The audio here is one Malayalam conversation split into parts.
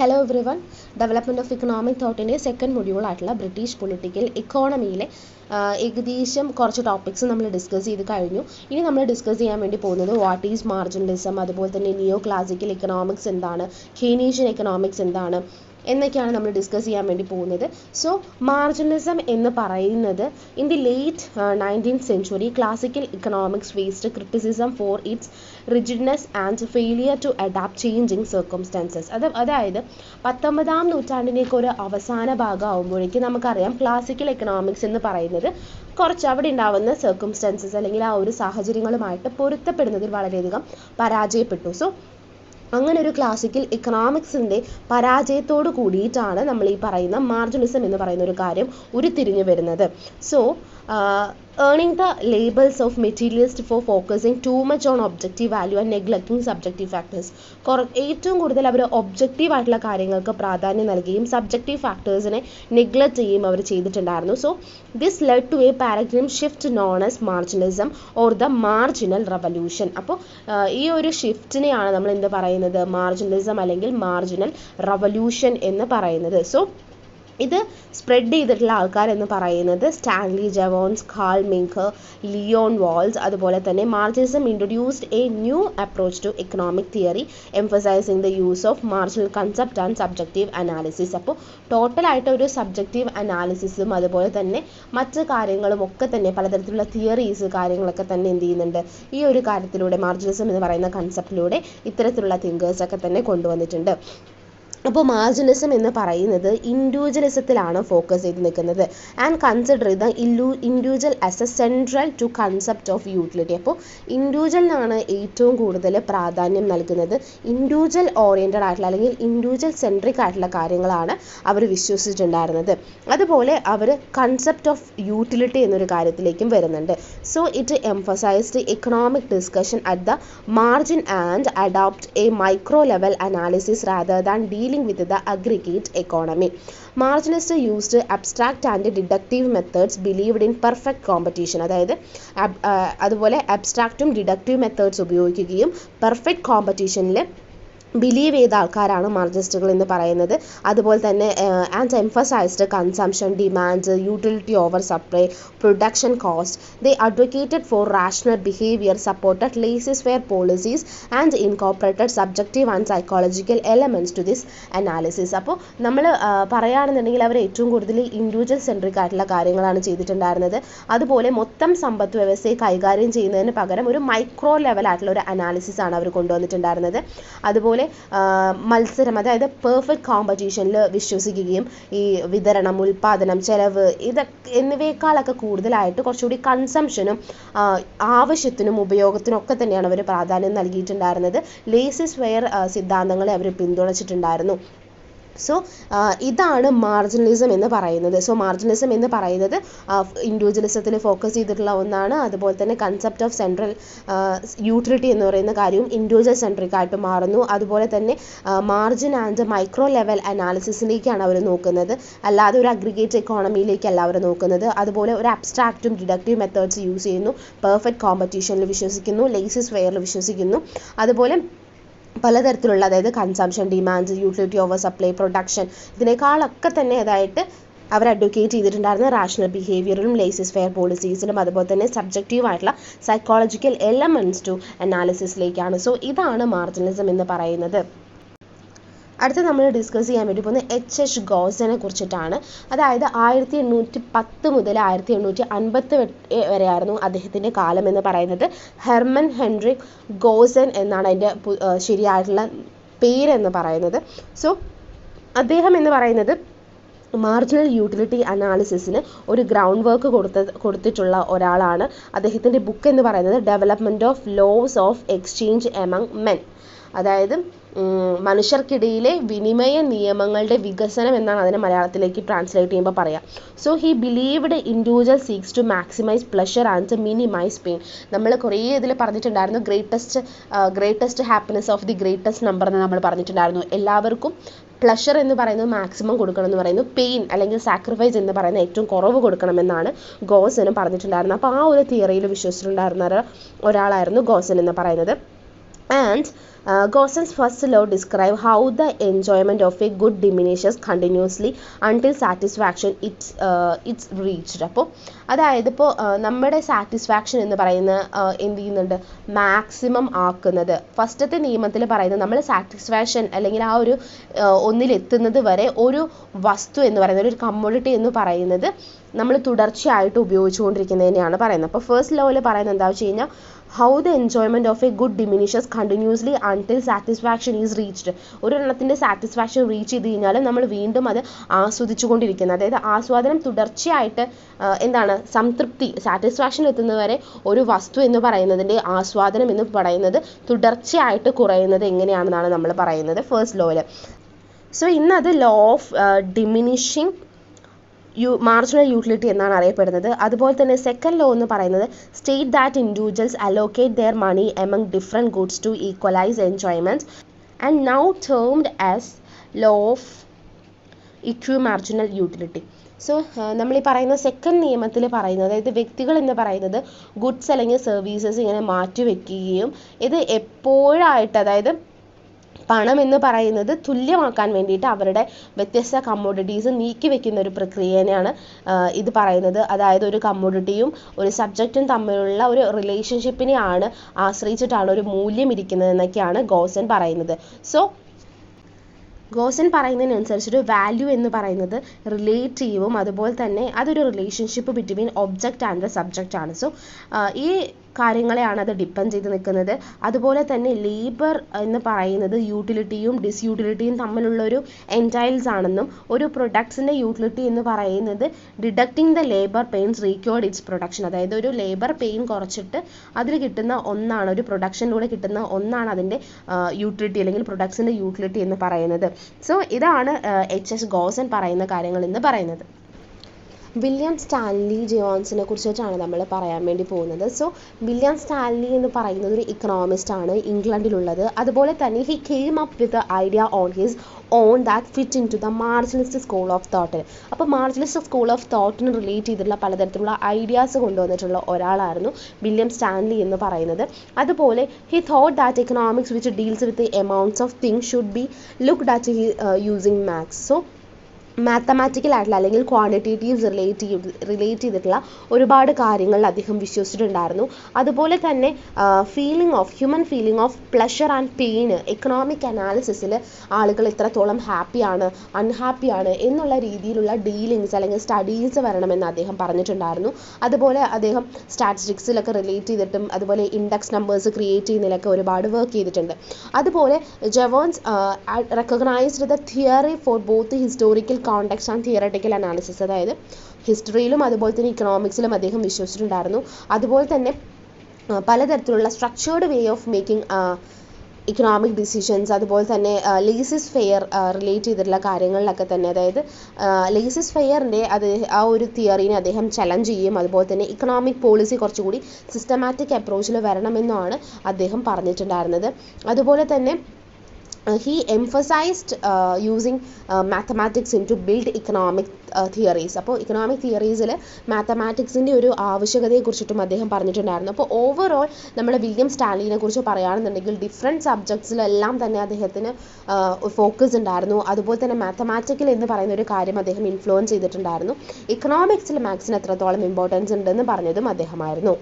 Hello everyone. Development of economic തോട്ടിൻ്റെ സെക്കൻഡ് മൊഡ്യൂളായിട്ടുള്ള ബ്രിട്ടീഷ് പൊളിറ്റിക്കൽ ഇക്കോണമിയിലെ ഏകദേശം കുറച്ച് ടോപ്പിക്സ് നമ്മൾ ഡിസ്കസ് ചെയ്ത് കഴിഞ്ഞു. ഇനി നമ്മൾ ഡിസ്കസ് ചെയ്യാൻ വേണ്ടി പോകുന്നത് വാട്ട് ഈസ് മാർജിനലിസം, അതുപോലെ തന്നെ നിയോ ക്ലാസിക്കൽ എക്കണോമിക്സ് എന്താണ്, കെയ്നീഷ്യൻ എക്കണോമിക്സ് എന്താണ് എന്നൊക്കെയാണ് നമ്മൾ ഡിസ്കസ് ചെയ്യാൻ വേണ്ടി പോകുന്നത്. സോ മാർജിനലിസം എന്ന് പറയുന്നത് in the late 19th century classical economics faced criticism for its rigidness and failure to adapt changing circumstances. അതായത് 19ാം നൂറ്റാണ്ടിലേക്ക് ഒരു അവസാന ഭാഗമാകുമ്പോഴേക്കും നമുക്കറിയാം ക്ലാസിക്കൽ എക്കണോമിക്സ് എന്ന് പറയുന്നത് കുറച്ച് അവിടെ ഉണ്ടാവുന്ന സർക്കംസ്റ്റാൻസസ് അല്ലെങ്കിൽ ആ ഒരു സാഹചര്യങ്ങളുമായിട്ട് പൊരുത്തപ്പെടുന്നതിൽ വളരെയധികം പരാജയപ്പെട്ടു. സോ അങ്ങനെ ഒരു ക്ലാസിക്കൽ ഇക്കണോമിക്സിൻ്റെ പരാജയത്തോട് കൂടിയിട്ടാണ് നമ്മൾ ഈ പറയുന്ന മാർജിനലിസം എന്ന് പറയുന്ന ഒരു കാര്യം ഉരുത്തിരിഞ്ഞു വരുന്നത്. So earning the labels of materialist for focusing too much on objective value and neglecting subjective factors. ഏറ്റവും കൂടുതൽ അവർ ഒബ്ജക്റ്റീവ് ആയിട്ടുള്ള കാര്യങ്ങൾക്ക് പ്രാധാന്യം നൽകുകയും സബ്ജക്റ്റീവ് ഫാക്ടേഴ്സിനെ നെഗ്ലക്റ്റ് ചെയ്യുകയും അവർ ചെയ്തിട്ടുണ്ടായിരുന്നു. So this led to a paradigm shift known as marginalism or the marginal revolution. അപ്പോൾ ഈ ഒരു ഷിഫ്റ്റിനെയാണ് നമ്മൾ എന്ത് പറയുന്നത്, മാർജിനലിസം അല്ലെങ്കിൽ മാർജിനൽ റവല്യൂഷൻ എന്ന് പറയുന്നത്. സോ ഇത് സ്പ്രെഡ് ചെയ്തിട്ടുള്ള ആൾക്കാരെന്ന് പറയുന്നത് Stanley Jevons, Carl Menger, Leon Walras. അതുപോലെ തന്നെ marginalism introduced a new approach to economic theory emphasising the use of marginal concept and subjective analysis. അപ്പോൾ ടോട്ടലായിട്ട് ഒരു സബ്ജക്റ്റീവ് അനാലിസിസും അതുപോലെ തന്നെ മറ്റ് കാര്യങ്ങളും ഒക്കെ തന്നെ പലതരത്തിലുള്ള തിയറീസ് കാര്യങ്ങളൊക്കെ തന്നെ എന്ത് ചെയ്യുന്നുണ്ട്, ഈ ഒരു കാര്യത്തിലൂടെ മാർജിനലിസം എന്ന് പറയുന്ന കൺസെപ്റ്റിലൂടെ ഇത്തരത്തിലുള്ള തിങ്കേഴ്സൊക്കെ തന്നെ കൊണ്ടുവന്നിട്ടുണ്ട്. അപ്പോൾ മാർജിനലിസം എന്ന് പറയുന്നത് ഇൻഡിവിജ്വലിസത്തിലാണ് ഫോക്കസ് ചെയ്ത് നിൽക്കുന്നത് and consider the individual as a central to concept of utility. അപ്പോൾ ഇൻഡിവിജ്വലിനാണ് ഏറ്റവും കൂടുതൽ പ്രാധാന്യം നൽകുന്നത്. ഇൻഡിവിജ്വൽ ഓറിയൻറ്റഡ് ആയിട്ടുള്ള അല്ലെങ്കിൽ ഇൻഡിവിജ്വൽ സെൻട്രിക് ആയിട്ടുള്ള കാര്യങ്ങളാണ് അവർ വിശ്വസിച്ചിട്ടുണ്ടായിരുന്നത്. അതുപോലെ അവർ കൺസെപ്റ്റ് ഓഫ് യൂട്ടിലിറ്റി എന്നൊരു കാര്യത്തിലേക്കും വരുന്നുണ്ട്. So it emphasised economic discussion at the margin and adopt A micro level analysis rather than with the aggregate economy. Marginalists used abstract and deductive methods believed in perfect competition. അതായത് അതുപോലെ അബ്സ്ട്രാക്റ്റും ഡിഡക്റ്റീവ് മെത്തേഡ്സ് ഉപയോഗിക്കുകയും പെർഫെക്റ്റ് കോമ്പറ്റീഷനിൽ ബിലീവ് ചെയ്ത ആൾക്കാരാണ് മാർജിനിസ്റ്റുകൾ എന്ന് പറയുന്നത്. അതുപോലെ തന്നെ and emphasised consumption, demand, utility over supply, production cost. They advocated for rational behaviour, supported laissez faire policies and incorporated subjective and psychological elements to this analysis. അപ്പോൾ നമ്മൾ പറയുകയാണെന്നുണ്ടെങ്കിൽ അവർ ഏറ്റവും കൂടുതൽ ഇൻഡിവിജ്വൽ സെൻട്രിക് ആയിട്ടുള്ള കാര്യങ്ങളാണ് ചെയ്തിട്ടുണ്ടായിരുന്നത്. അതുപോലെ മൊത്തം സമ്പദ് വ്യവസ്ഥയെ കൈകാര്യം ചെയ്യുന്നതിന് പകരം ഒരു മൈക്രോ ലെവലായിട്ടുള്ള ഒരു അനാലിസിസ് ആണ് അവർ കൊണ്ടുവന്നിട്ടുണ്ടായിരുന്നത്. അതുപോലെ മത്സരം, അതായത് പെർഫെക്റ്റ് കോമ്പറ്റീഷനിൽ വിശ്വസിക്കുകയും ഈ വിതരണം, ഉൽപ്പാദനം, ചെലവ് എന്നിവയെക്കാളൊക്കെ കൂടുതലായിട്ട് കുറച്ചുകൂടി കൺസംഷനും ആവശ്യത്തിനും ഉപയോഗത്തിനും ഒക്കെ തന്നെയാണ് അവർ പ്രാധാന്യം നൽകിയിട്ടുണ്ടായിരുന്നത്. ലേസസ് ഫെയർ സിദ്ധാന്തങ്ങളെ അവർ പിന്തുണച്ചിട്ടുണ്ടായിരുന്നു. സോ ഇതാണ് മാർജിനലിസം എന്ന് പറയുന്നത്. സോ മാർജിനലിസം എന്ന് പറയുന്നത് ഇൻഡിവിജ്വലിസത്തിൽ ഫോക്കസ് ചെയ്തിട്ടുള്ള ഒന്നാണ്. അതുപോലെ തന്നെ കൺസെപ്റ്റ് ഓഫ് സെൻട്രൽ യൂട്ടിലിറ്റി എന്ന് പറയുന്ന കാര്യവും ഇൻഡിവിജ്വൽ സെൻട്രിക് ആയിട്ട് മാറുന്നു. അതുപോലെ തന്നെ മാർജിൻ ആൻഡ് മൈക്രോ ലെവൽ അനാലിസിസിലേക്കാണ് അവർ നോക്കുന്നത്, അല്ലാതെ ഒരു അഗ്രിഗേറ്റ് എക്കോണമിയിലേക്കല്ല അവർ നോക്കുന്നത്. അതുപോലെ ഒരു അബ്സ്ട്രാക്റ്റും ഡിഡക്റ്റീവ് മെത്തേഡ്സ് യൂസ് ചെയ്യുന്നു, പെർഫെക്റ്റ് കോമ്പറ്റീഷനിൽ വിശ്വസിക്കുന്നു, ലേസസ് ഫെയറിൽ വിശ്വസിക്കുന്നു. അതുപോലെ പലതരത്തിലുള്ള, അതായത് consumption, demand, utility over supply, production, ഇതിനേക്കാളൊക്കെ തന്നെ അതായിട്ട് അവർ അഡ്വക്കേറ്റ് ചെയ്തിട്ടുണ്ടായിരുന്ന റാഷണൽ ബിഹേവിയറിലും ലേസസ് ഫെയർ പോളിസീസിലും അതുപോലെ തന്നെ സബ്ജക്റ്റീവ് ആയിട്ടുള്ള സൈക്കോളജിക്കൽ എലമെൻറ്റ്സ് ടു അനാലിസിസിലേക്കാണ്. സോ ഇതാണ് മാർജിനലിസം എന്ന് പറയുന്നത്. അടുത്ത നമ്മൾ ഡിസ്കസ് ചെയ്യാൻ വേണ്ടി പോകുന്നത് H.H. ഗോസനെ കുറിച്ചിട്ടാണ്. അതായത് 1810 മുതൽ 1850 വരെയായിരുന്നു അദ്ദേഹത്തിൻ്റെ കാലം എന്ന് പറയുന്നത്. ഹെർമൻ ഹെൻറിക് ഗോസൻ എന്നാണ് അതിൻ്റെ ശരിയായിട്ടുള്ള പേരെന്ന് പറയുന്നത്. സോ അദ്ദേഹം എന്ന് പറയുന്നത് മാർജിനൽ യൂട്ടിലിറ്റി അനാലിസിസിന് ഒരു ഗ്രൗണ്ട് വർക്ക് കൊടുത്തിട്ടുള്ള ഒരാളാണ്. അദ്ദേഹത്തിൻ്റെ ബുക്ക് എന്ന് പറയുന്നത് development of laws of exchange among men, അതായത് മനുഷ്യർക്കിടയിലെ വിനിമയ നിയമങ്ങളുടെ വികസനം എന്നാണ് അതിനെ മലയാളത്തിലേക്ക് ട്രാൻസ്ലേറ്റ് ചെയ്യുമ്പോൾ പറയാം. So he believed individual seeks to maximise pleasure and minimise pain. നമ്മൾ കുറേ ഇതിൽ പറഞ്ഞിട്ടുണ്ടായിരുന്നു greatest happiness of the greatest number എന്ന് നമ്മൾ പറഞ്ഞിട്ടുണ്ടായിരുന്നു. എല്ലാവർക്കും പ്ലഷർ എന്ന് പറയുന്നത് മാക്സിമം കൊടുക്കണം എന്ന് പറയുന്നു, പെയിൻ അല്ലെങ്കിൽ സാക്രിഫൈസ് എന്ന് പറയുന്നത് ഏറ്റവും കുറവ് കൊടുക്കണമെന്നാണ് ഗോസനും പറഞ്ഞിട്ടുണ്ടായിരുന്നത്. അപ്പോൾ ആ ഒരു തിയറിയിൽ വിശ്വസിച്ചിട്ടുണ്ടായിരുന്ന ഒരാളായിരുന്നു ഗോസൻ എന്ന് പറയുന്നത്. And Gausson's first law describes how the enjoyment of a good diminishes continuously until satisfaction it's reached. അപ്പോൾ അതായത് ഇപ്പോൾ നമ്മുടെ സാറ്റിസ്ഫാക്ഷൻ എന്ന് പറയുന്ന എന്ത് ചെയ്യുന്നുണ്ട്, മാക്സിമം ആക്കുന്നത്. ഫസ്റ്റത്തെ നിയമത്തിൽ പറയുന്നത് നമ്മൾ സാറ്റിസ്ഫാക്ഷൻ അല്ലെങ്കിൽ ആ ഒരു ഒന്നിലെത്തുന്നത് വരെ ഒരു വസ്തു എന്ന് പറയുന്നത്, ഒരു കമ്മോഡിറ്റി എന്ന് പറയുന്നത് നമ്മൾ തുടർച്ചയായിട്ട് ഉപയോഗിച്ചുകൊണ്ടിരിക്കുന്നതിനെയാണ് പറയുന്നത്. അപ്പോൾ ഫസ്റ്റ് ലോയിൽ പറയുന്നത് എന്താ വെച്ച് കഴിഞ്ഞാൽ, how the enjoyment of a good diminishes continuously until satisfaction is reached. ഒരെണ്ണത്തിൻ്റെ സാറ്റിസ്ഫാക്ഷൻ റീച്ച് ചെയ്ത് കഴിഞ്ഞാൽ നമ്മൾ വീണ്ടും അത് ആസ്വദിച്ചുകൊണ്ടിരിക്കുന്നത്. അതായത് ആസ്വാദനം തുടർച്ചയായിട്ട് എന്താണ്, സംതൃപ്തി, സാറ്റിസ്ഫാക്ഷൻ എത്തുന്നതുവരെ ഒരു വസ്തു എന്ന് പറയുന്നതിൻ്റെ ആസ്വാദനം എന്ന് പറയുന്നത് തുടർച്ചയായിട്ട് കുറയുന്നത് എങ്ങനെയാണെന്നാണ് നമ്മൾ പറയുന്നത് ഫസ്റ്റ് ലോയിൽ. സോ ഇന്നത് law of diminishing marginal utility എന്നാണ് അറിയപ്പെടുന്നത്. അതുപോലെ തന്നെ സെക്കൻഡ് ലോ എന്ന് പറയുന്നത് state that individuals allocate their money among different goods to equalise enjoyment and now termed as law of equi marginal utility. So നമ്മൾ ഈ പറയുന്ന സെക്കൻഡ് നിയമത്തിൽ പറയുന്നത്, അതായത് വ്യക്തികൾ എന്ന് പറയുന്നത് ഗുഡ്സ് അല്ലെങ്കിൽ സർവീസസ് ഇങ്ങനെ മാറ്റി വയ്ക്കുകയും ഇത് എപ്പോഴായിട്ട്, അതായത് പണം എന്ന് പറയുന്നത് തുല്യമാക്കാൻ വേണ്ടിയിട്ട് അവരുടെ വ്യത്യസ്ത കമ്മോഡിറ്റീസ് നീക്കി വെക്കുന്ന ഒരു പ്രക്രിയനെയാണ് ഇത് പറയുന്നത്. അതായത് ഒരു കമ്മോഡിറ്റിയും ഒരു സബ്ജക്റ്റും തമ്മിലുള്ള ഒരു റിലേഷൻഷിപ്പിനെയാണ് ആശ്രയിച്ചിട്ടാണ് ഒരു മൂല്യം ഇരിക്കുന്നത് എന്നൊക്കെയാണ് ഗോസൻ പറയുന്നത്. സോ ഗോസൻ പറയുന്നതിനനുസരിച്ചൊരു വാല്യൂ എന്ന് പറയുന്നത് റിലേറ്റീവും അതുപോലെ തന്നെ അതൊരു relationship between object and the subject ആണ്. സോ ഈ കാര്യങ്ങളെയാണ് അത് ഡിപ്പെൻഡ് ചെയ്ത് നിൽക്കുന്നത്. അതുപോലെ തന്നെ ലേബർ എന്ന് പറയുന്നത് യൂട്ടിലിറ്റിയും ഡിസ്യൂട്ടിലിറ്റിയും തമ്മിലുള്ളൊരു എൻറ്റൈൽസ് ആണെന്നും ഒരു പ്രൊഡക്ട്സിൻ്റെ യൂട്ടിലിറ്റി എന്ന് പറയുന്നത് deducting the labour pains required its production. അതായത് ഒരു ലേബർ പെയിൻ കുറച്ചിട്ട് അതിൽ കിട്ടുന്ന ഒന്നാണ്, ഒരു പ്രൊഡക്ഷനിലൂടെ കിട്ടുന്ന ഒന്നാണ് അതിൻ്റെ യൂട്ടിലിറ്റി അല്ലെങ്കിൽ പ്രൊഡക്ട്സിൻ്റെ യൂട്ടിലിറ്റി എന്ന് പറയുന്നത്. സോ ഇതാണ് H.S. ഗോസൻ പറയുന്ന കാര്യങ്ങൾ എന്ന് പറയുന്നത്. വില്യം സ്റ്റാൻലി ജോൺസിനെ കുറിച്ചിട്ടാണ് നമ്മൾ പറയാൻ വേണ്ടി പോകുന്നത്. സോ വില്യം സ്റ്റാൻലി എന്ന് പറയുന്നത് ഒരു ഇക്കണോമിസ്റ്റ് ആണ്, ഇംഗ്ലണ്ടിലുള്ളത്. അതുപോലെ തന്നെ he came up with idea on his own that fit in to the marginalist school of thought. അപ്പോൾ മാർജിനലിസ്റ്റ് സ്കൂൾ ഓഫ് തോട്ടിന് റിലേറ്റ് ചെയ്തിട്ടുള്ള പലതരത്തിലുള്ള ഐഡിയാസ് കൊണ്ടുവന്നിട്ടുള്ള ഒരാളായിരുന്നു വില്യം സ്റ്റാൻലി എന്ന് പറയുന്നത്. അതുപോലെ he thought that economics which deals with amounts of things should be looked at using maths. So mathematical ആയിട്ടുള്ള അല്ലെങ്കിൽ ക്വാണ്ടിറ്റേറ്റീവ്സ് റിലേറ്റ് ചെയ്തിട്ടുള്ള ഒരുപാട് കാര്യങ്ങളിൽ അദ്ദേഹം വിശ്വസിച്ചിട്ടുണ്ടായിരുന്നു. അതുപോലെ തന്നെ human feeling of pleasure and pain economic അനാലിസിസിൽ ആളുകൾ എത്രത്തോളം ഹാപ്പിയാണ് അൺഹാപ്പിയാണ് എന്നുള്ള രീതിയിലുള്ള ഡീലിങ്സ് അല്ലെങ്കിൽ സ്റ്റഡീസ് വരണമെന്ന് അദ്ദേഹം പറഞ്ഞിട്ടുണ്ടായിരുന്നു. അതുപോലെ അദ്ദേഹം സ്റ്റാറ്റിസ്റ്റിക്സിലൊക്കെ റിലേറ്റ് ചെയ്തിട്ടും അതുപോലെ ഇൻഡെക്സ് നമ്പേഴ്സ് ക്രിയേറ്റ് ചെയ്യുന്നതിലൊക്കെ ഒരുപാട് വർക്ക് ചെയ്തിട്ടുണ്ട്. അതുപോലെ Jevons recognised the theory for both historical context and theoretical analysis. അതായത് ഹിസ്റ്ററിയിലും അതുപോലെ തന്നെ ഇക്കണോമിക്സിലും അദ്ദേഹം വിശ്വസിച്ചിട്ടുണ്ടായിരുന്നു. അതുപോലെ തന്നെ പലതരത്തിലുള്ള structured way of making economic decisions, അതുപോലെ തന്നെ ലേസിസ് ഫെയർ റിലേറ്റ് ചെയ്തിട്ടുള്ള കാര്യങ്ങളിലൊക്കെ തന്നെ, അതായത് ലേസിസ് ഫെയറിൻ്റെ ആ ഒരു തിയറീനെ അദ്ദേഹം ചലഞ്ച് ചെയ്യും. അതുപോലെ തന്നെ ഇക്കണോമിക് പോളിസി കുറച്ചുകൂടി സിസ്റ്റമാറ്റിക് അപ്രോച്ചിൽ വരണമെന്നാണ് അദ്ദേഹം പറഞ്ഞിട്ടുണ്ടായിരുന്നത്. അതുപോലെ തന്നെ he emphasized using mathematics into build economic theories. അപ്പോൾ ഇക്കണോമിക് തിയറീസിൽ മാത്തമാറ്റിക്സിൻ്റെ ഒരു ആവശ്യകതയെക്കുറിച്ചിട്ടും അദ്ദേഹം പറഞ്ഞിട്ടുണ്ടായിരുന്നു. അപ്പോൾ ഓവറോൾ നമ്മൾ വില്യം സ്റ്റാൻലിനെ കുറിച്ച് പറയുകയാണെന്നുണ്ടെങ്കിൽ ഡിഫറെൻറ്റ് സബ്ജക്ട്സിലെല്ലാം തന്നെ അദ്ദേഹത്തിന് ഫോക്കസ് ഉണ്ടായിരുന്നു. അതുപോലെ തന്നെ മാത്തമാറ്റിക്കൽ എന്ന് പറയുന്ന ഒരു കാര്യം അദ്ദേഹം ഇൻഫ്ലുവൻസ് ചെയ്തിട്ടുണ്ടായിരുന്നു. ഇക്കണോമിക്സിൽ മാത്സിന് എത്രത്തോളം ഇമ്പോർട്ടൻസ് ഉണ്ടെന്ന് പറഞ്ഞതും അദ്ദേഹമായിരുന്നു.